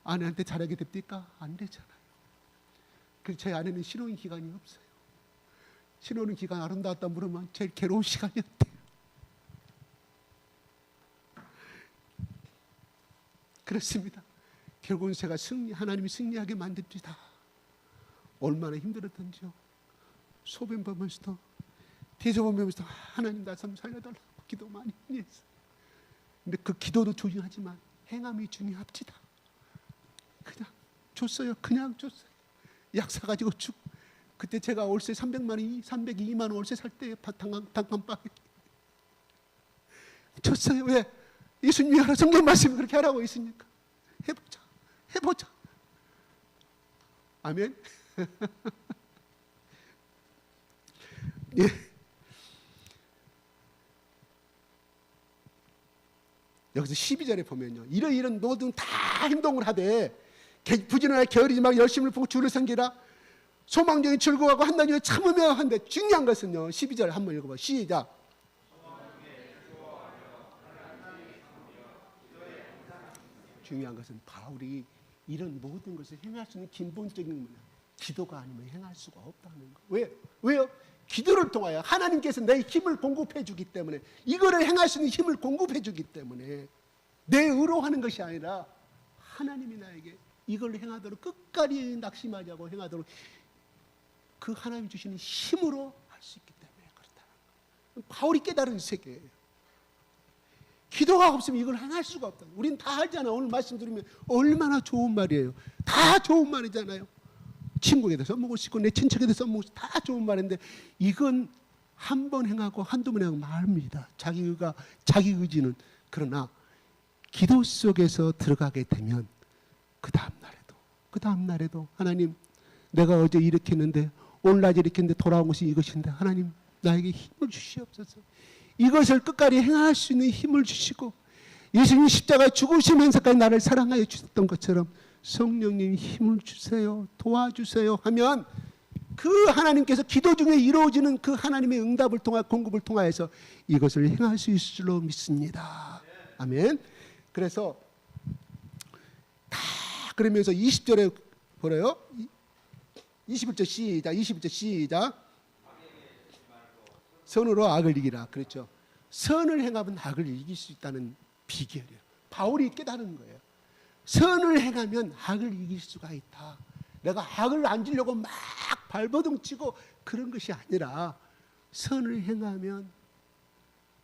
Speaker 2: 아내한테 잘하게 됩니까? 안 되잖아요. 그래서 제 아내는 신혼 기간이 없어요. 신혼 기간 아름다웠다 물으면 제일 괴로운 시간이었대요. 그렇습니다. 결국은 제가 하나님이 승리하게 만듭니다. 얼마나 힘들었던지요. 소변 보면서도 대소변 보면서도 하나님 나 좀 살려달라고 기도 많이 했어요. 근데 그 기도도 중요하지만 행함이 중요합니다. 그냥 줬어요. 그냥 줬어요. 약 사가지고 쭉. 그때 제가 월세 302만 원 월세 살 때 단칸방에 줬어요. 왜? 예수님이 하라 성경 말씀이 그렇게 하라고 있으니까 해보자. 아멘. 예. 여기서 12절에 보면요. 이런 모든 다 행동을 하되 부지런하게 게으르지 말고 열심을 보고 주를 섬기라. 소망적인 즐거워하고 한다니 참으며 한데 중요한 것은요. 12절 한번 읽어봐. 시작. 중요한 것은 바울이 이런 모든 것을 행할 수 있는 근본적인 기도가 아니면 행할 수가 없다는 거. 왜요? 기도를 통하여 하나님께서 내 힘을 공급해 주기 때문에 이거를 행할 수 있는 힘을 공급해 주기 때문에 내 의로 하는 것이 아니라 하나님이 나에게 이걸 행하도록 끝까지 낙심하지 않고 행하도록 그 하나님이 주시는 힘으로 할 수 있기 때문에 그렇다는 거예요. 바울이 깨달은 세계예요. 기도가 없으면 이걸 행할 수가 없다. 우리는 다 알잖아. 오늘 말씀 들으면 얼마나 좋은 말이에요. 다 좋은 말이잖아요. 친구에게 대해서 써먹을 수 있고 내 친척에 대해서 써먹을 수 있고 다 좋은 말인데 이건 한 번 행하고 한두 번 행하고 말입니다. 자기 의지는. 그러나 기도 속에서 들어가게 되면 그 다음 날에도 하나님 내가 어제 이렇게 했는데 오늘 낮에 이렇게 했는데 돌아온 것이 이것인데 하나님 나에게 힘을 주시옵소서. 이것을 끝까지 행할 수 있는 힘을 주시고 예수님 십자가에 죽으시면서까지 나를 사랑하여 주셨던 것처럼 성령님 힘을 주세요. 도와주세요 하면 그 하나님께서 기도 중에 이루어지는 그 하나님의 응답을 통하 공급을 통하여서 이것을 행할 수 있을 줄로 믿습니다. 아멘. 그래서 다 그러면서 20절에 보래요. 21절 시작. 21절 시작. 선으로 악을 이기라. 그렇죠. 선을 행하면 악을 이길 수 있다는 비결이에요. 바울이 깨달은 거예요. 선을 행하면 악을 이길 수가 있다. 내가 악을 안 지려고 막 발버둥 치고 그런 것이 아니라 선을 행하면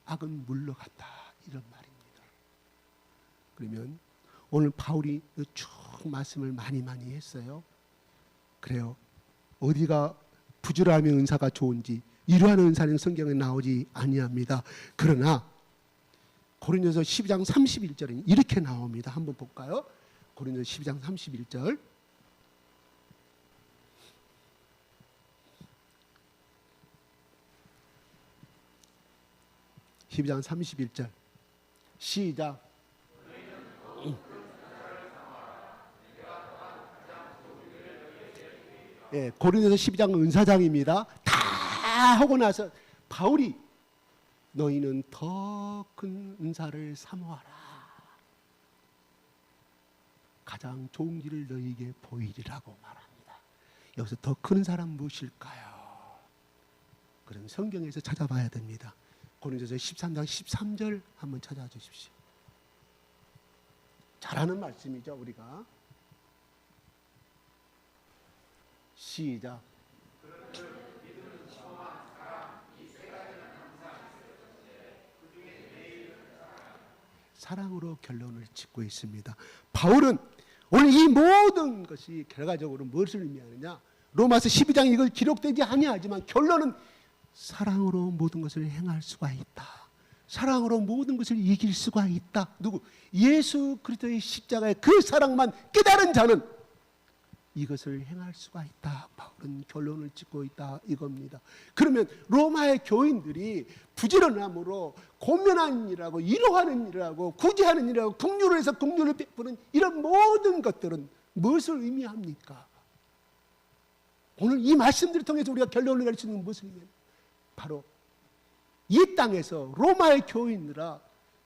Speaker 2: 악은 물러간다. 이런 말입니다. 그러면 오늘 바울이 쭉 말씀을 많이 했어요. 그래요. 어디가 부지런함의 은사가 좋은지 이러한 은사는 성경에 나오지 아니합니다. 그러나 고린도서 12장 31절에 이렇게 나옵니다. 한번 볼까요? 고린도서 12장 31절. (12장 31절) 시작. 예, 고린도서 12장은 은사장입니다. 다 하고 나서 바울이 너희는 더 큰 은사를 사모하라. 가장 좋은 길을 너희에게 보이리라고 말합니다. 여기서 더 큰 사람 무엇일까요? 그럼 성경에서 찾아봐야 됩니다. 고린도서 13장 13절 한번 찾아주십시오. 잘하는 말씀이죠, 우리가. 시작. 사랑으로 결론을 짓고 있습니다. 바울은 오늘 이 모든 것이 결과적으로 무엇을 의미하느냐? 로마서 12장 이걸 기록되지 아니하지만 결론은 사랑으로 모든 것을 행할 수가 있다. 사랑으로 모든 것을 이길 수가 있다. 누구? 예수 그리스도의 십자가의 그 사랑만 깨달은 자는 이것을 행할 수가 있다. 바울은 결론을 짓고 있다 이겁니다. 그러면 로마의 교인들이 부지런함으로 고면하는 일하고 이로하는 일하고 구제하는 일하고 긍휼을 해서 긍휼을 베푸는 이런 모든 것들은 무엇을 의미합니까? 오늘 이 말씀들을 통해서 우리가 결론을 내릴 수 있는 무엇을 의미합니까? 바로 이 땅에서 로마의 교인들아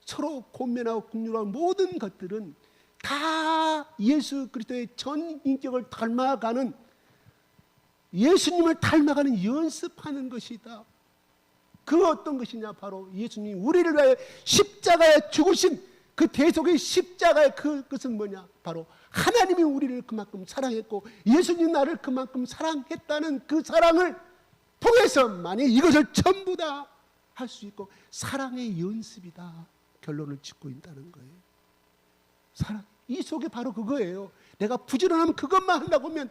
Speaker 2: 서로 고면하고 긍휼하는 모든 것들은 다 예수 그리스도의 전 인격을 닮아가는 예수님을 닮아가는 연습하는 것이다. 그 어떤 것이냐? 바로 예수님이 우리를 위하여 십자가에 죽으신 그 대속의 십자가의 그것은 뭐냐? 바로 하나님이 우리를 그만큼 사랑했고 예수님 나를 그만큼 사랑했다는 그 사랑을 통해서만이 이것을 전부 다 할 수 있고 사랑의 연습이다. 결론을 짓고 있다는 거예요. 사랑. 이 속에 바로 그거예요. 내가 부지런하면 그것만 하려고 하면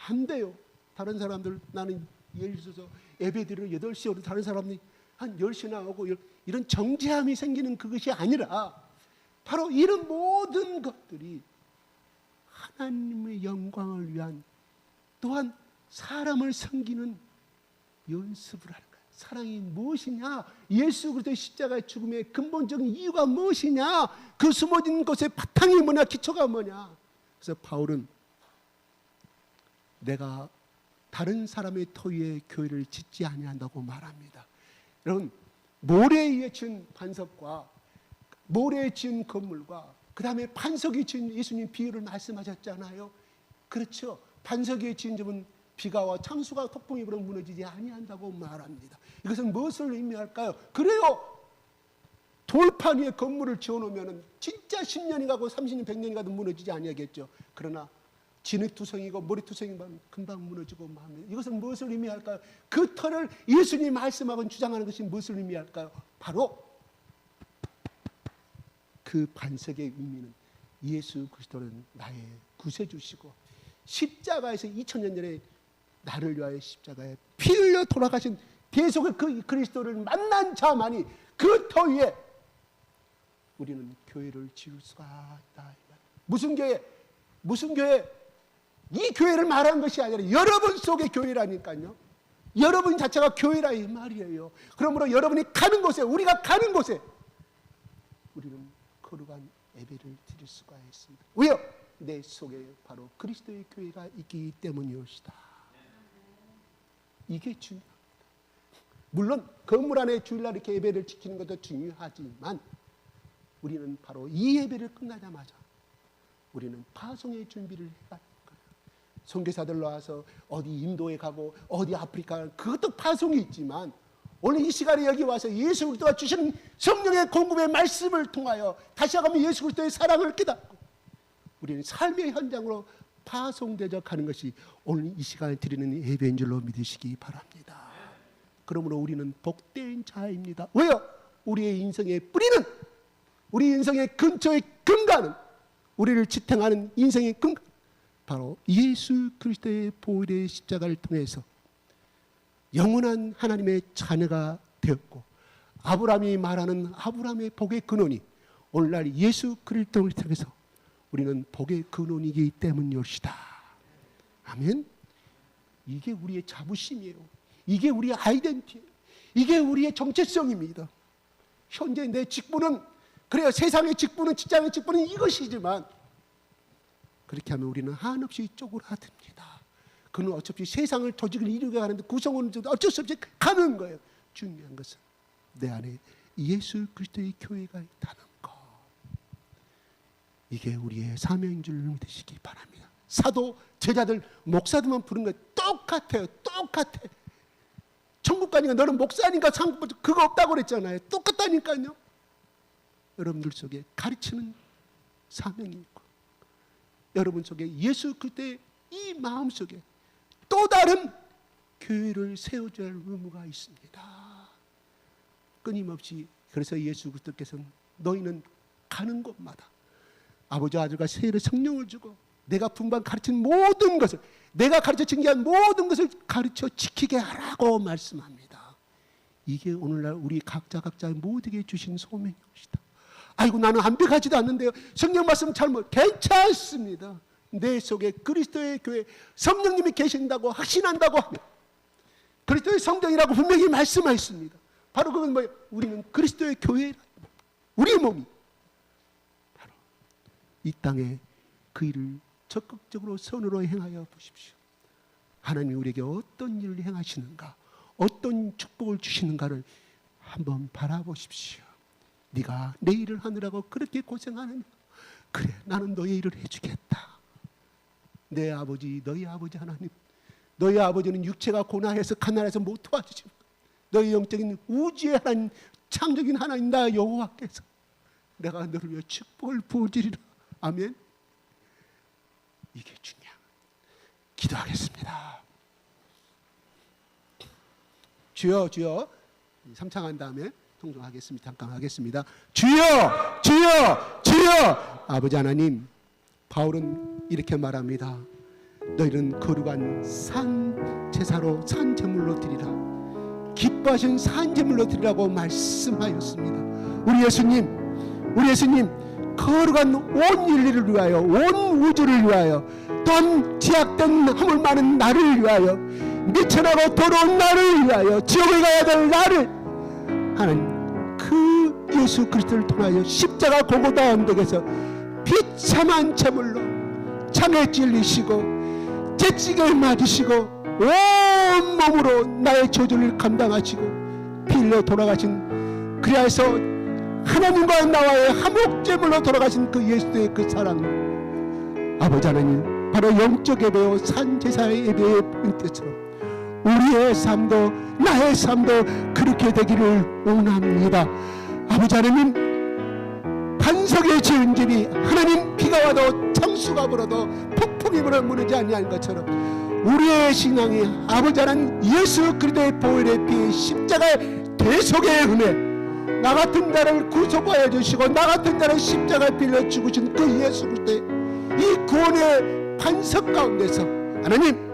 Speaker 2: 안 돼요. 다른 사람들 나는 예를 들어서 예배드리러 8시에 오고 다른 사람들이 한 10시나 오고 이런 정죄함이 생기는 그것이 아니라 바로 이런 모든 것들이 하나님의 영광을 위한 또한 사람을 섬기는 연습을 하는 거예요. 사랑이 무엇이냐? 예수 그리스도의 십자가의 죽음의 근본적인 이유가 무엇이냐? 그 숨어진 것의 바탕이 뭐냐? 기초가 뭐냐? 그래서 바울은 내가 다른 사람의 토위에 교회를 짓지 아니한다고 말합니다. 여러분, 모래에 의해 지은 반석과 모래에 지은 건물과 그 다음에 반석이 지은 예수님 비유를 말씀하셨잖아요. 그렇죠. 반석에 지은 집은 비가 와 창수가 폭풍이 불어 무너지지 아니한다고 말합니다. 이것은 무엇을 의미할까요? 그래요. 돌판 위에 건물을 지어놓으면 진짜 10년이 가고 30년, 100년이 가도 무너지지 아니하겠죠. 그러나 진흙투성이고 모래투성이면 금방 무너지고 마음에 이것은 무엇을 의미할까요? 그 터를 예수님이 말씀하고 주장하는 것이 무엇을 의미할까요? 바로 그 반석의 의미는 예수 그리스도는 나의 구세주시고 십자가에서 2000년 전에 나를 위하여 십자가에 피 흘려 돌아가신 계속의 그 그리스도를 만난 자만이 그 터 위에 우리는 교회를 지을 수가 있다. 무슨 교회? 무슨 교회? 이 교회를 말하는 것이 아니라 여러분 속의 교회라니까요. 여러분 자체가 교회라 이 말이에요. 그러므로 여러분이 가는 곳에, 우리가 가는 곳에 우리는 거룩한 예배를 드릴 수가 있습니다. 왜요? 내 속에 바로 그리스도의 교회가 있기 때문이옵시다. 이게 중요합니다. 물론 건물 안에 주일날 이렇게 예배를 지키는 것도 중요하지만 우리는 바로 이 예배를 끝나자마자 우리는 파송의 준비를 해야 할 거예요. 선교사들 나와서 어디 인도에 가고 어디 아프리카, 그것도 파송이 있지만 오늘 이 시간에 여기 와서 예수 그리스도가 주시는 성령의 공급의 말씀을 통하여 다시 한번 예수 그리스도의 사랑을 깨닫고 우리는 삶의 현장으로 파송되어 가는 것이 오늘 이 시간에 드리는 예배인 줄로 믿으시기 바랍니다. 그러므로 우리는 복된 자입니다. 왜요? 우리의 인생의 뿌리는, 우리 인생의 근처의 근간은, 우리를 지탱하는 인생의 근간, 바로 예수 그리스도의 보혈의 십자가를 통해서 영원한 하나님의 자녀가 되었고 아브라함이 말하는 아브라함의 복의 근원이 오늘날 예수 그리스도를 통해서 우리는 복의 근원이기 때문이옵시다. 아멘. 이게 우리의 자부심이에요. 이게 우리의 아이덴티티예요. 이게 우리의 정체성입니다. 현재 내 직분은, 그래요, 세상의 직분은, 직장의 직분은 이것이지만 그렇게 하면 우리는 한없이 쪼그라듭니다. 그는 어차피 세상을 조직을 이루게 하는데 구성원은 어쩔 수 없이 가는 거예요. 중요한 것은 내 안에 예수 그리스도의 교회가 있다는 것. 이게 우리의 사명인 줄 믿으시기 바랍니다. 사도, 제자들, 목사들만 부른 거 똑같아요. 똑같아. 천국 가니까 너는 목사니까 상급 그거 없다고 그랬잖아요. 똑같다니까요. 여러분들 속에 가르치는 사명이 있고 여러분 속에 예수 그리스도의 이 마음 속에 또 다른 교회를 세워줘야 할 의무가 있습니다. 끊임없이. 그래서 예수 그리스도께서는 너희는 가는 곳마다 아버지 아들과 세례 성령을 주고 내가 분반 가르친 모든 것을, 내가 가르쳐 증거한 모든 것을 가르쳐 지키게 하라고 말씀합니다. 이게 오늘날 우리 각자 모두에게 주신 소명이옵시다. 아이고 나는 완벽하지도 않는데요. 성령 말씀 잘못, 괜찮습니다. 내 속에 그리스도의 교회 성령님이 계신다고 확신한다고 하면 그리스도의 성령이라고 분명히 말씀하셨습니다. 바로 그건 뭐예요? 우리는 그리스도의 교회라. 우리의 몸이 바로 이 땅에 그 일을 적극적으로 선으로 행하여 보십시오. 하나님이 우리에게 어떤 일을 행하시는가, 어떤 축복을 주시는가를 한번 바라보십시오. 네가 내 일을 하느라고 그렇게 고생하느냐? 그래, 나는 너의 일을 해주겠다. 내 아버지, 너희 아버지 하나님, 너희 아버지는 육체가 고난해서 가난해서 못 도와주지만 너희 영적인 우주의 하나님, 창조적인 하나님 나 여호와께서 내가 너를 위해 축복을 부어주리라. 아멘. 이게 중요한. 기도하겠습니다. 주여, 주여. 삼창한 다음에 통성하겠습니다. 잠깐 하겠습니다. 주여, 주여, 주여. 아버지 하나님, 바울은 이렇게 말합니다. 너희는 거룩한 산 제사로, 산 제물로 드리라. 기뻐하신 산 제물로 드리라고 말씀하였습니다. 우리 예수님 거룩한 온 인류를 위하여, 온 우주를 위하여, 또한 제약된 허물 많은 나를 위하여, 미천하고 더러운 나를 위하여, 지옥에 가야 될 나를 하는 그 예수 그리스도를 통하여 십자가 고고다 언덕에서 비참한 제물로 창에 찔리시고 채찍을 맞으시고 온 몸으로 나의 저주를 감당하시고 피 흘려 돌아가신, 그리하여서 하나님과 나와의 화목제물로 돌아가신 그 예수의 그 사랑, 아버지 하나님, 바로 영적 예배요 산제사의 예배의 뜻처럼 우리의 삶도 나의 삶도 그렇게 되기를 원합니다. 아버지 하나님, 반석에 지은 집이 하나님 비가 와도 창수가 불어도 폭풍이 불어 무너지지 아니한 것처럼 우리의 신앙이 아버지 하나님 예수 그리스도의 보혈의 피 십자가의 대속의 은혜, 나 같은 자를 구속하여 주시고 나 같은 자를 십자가에 빌려 죽으신 그 예수 그리스도의 이 구원의 반석 가운데서 하나님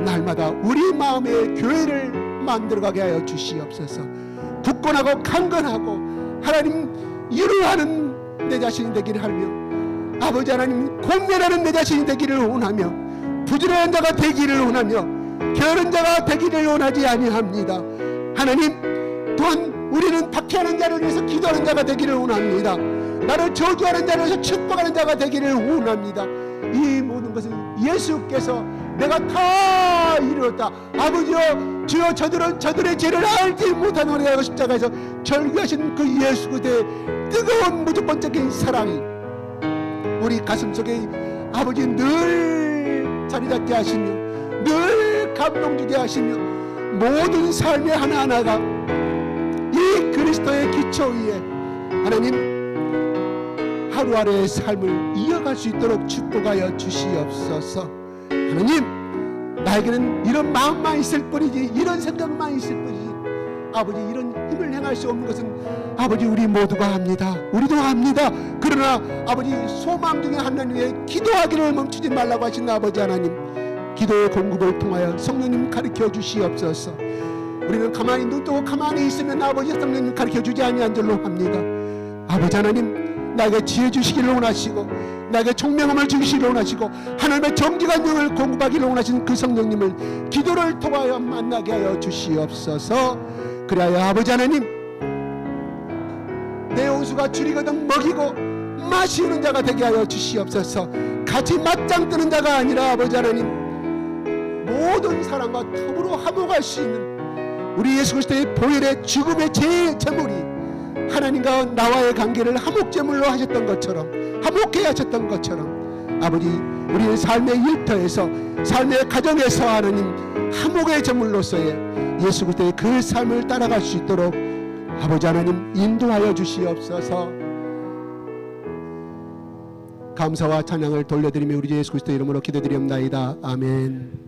Speaker 2: 날마다 우리 마음의 교회를 만들어가게 하여 주시옵소서. 굳건하고 강건하고 하나님 이루하는 내 자신이 되기를 하며 아버지 하나님 권면하는 내 자신이 되기를 원하며 부지런한 자가 되기를 원하며 게으른 자가 되기를 원하지 아니합니다. 하나님 또한 우리는 박해하는 자를 위해서 기도하는 자가 되기를 원합니다. 나를 저주하는 자를 위해서 축복하는 자가 되기를 원합니다. 이 모든 것은 예수께서 내가 다 이루었다. 아버지여 주여 저들의 죄를 알지 못하는 우리가 십자가에서 절규하신 그 예수 그대의 뜨거운 무조건적인 사랑이 우리 가슴속에 아버지 늘 자리잡게 하시며 늘 감동주게 하시며 모든 삶의 하나하나가 이 그리스도의 기초 위에 하나님 하루하루의 삶을 이어갈 수 있도록 축복하여 주시옵소서. 하나님 나에게는 이런 마음만 있을 뿐이지 이런 생각만 있을 뿐이지 아버지 이런 힘을 행할 수 없는 것은 아버지 우리 모두가 합니다. 우리도 합니다. 그러나 아버지 소망 중에 하나님의 기도하기를 멈추지 말라고 하신 아버지 하나님 기도의 공급을 통하여 성령님 가르쳐 주시옵소서. 우리는 가만히 눈 뜨고 가만히 있으면 아버지 성령님 가르쳐 주지 아니한 줄로 합니다. 아버지 하나님 나에게 지혜 주시기를 원하시고 나에게 총명함을 주시기를 원하시고 하나님의 정직한 영을 공급하기를 원하시는 그 성령님을 기도를 통하여 만나게 하여 주시옵소서. 그래야 아버지 하나님 내 온수가 줄이거든 먹이고 마시는 자가 되게 하여 주시옵소서. 같이 맞짱 뜨는 자가 아니라 아버지 하나님 모든 사람과 더불어 화목할 수 있는 우리 예수 그리스도의 보혈의 죽음의 제물이 하나님과 나와의 관계를 화목제물로 하셨던 것처럼 화목케 하셨던 것처럼 아버지 우리의 삶의 일터에서 삶의 가정에서 하나님 화목의 제물로서의 예수 그리스도의 그 삶을 따라갈 수 있도록 아버지 하나님 인도하여 주시옵소서. 감사와 찬양을 돌려드리며 우리 예수 그리스도 이름으로 기도드리옵나이다. 아멘.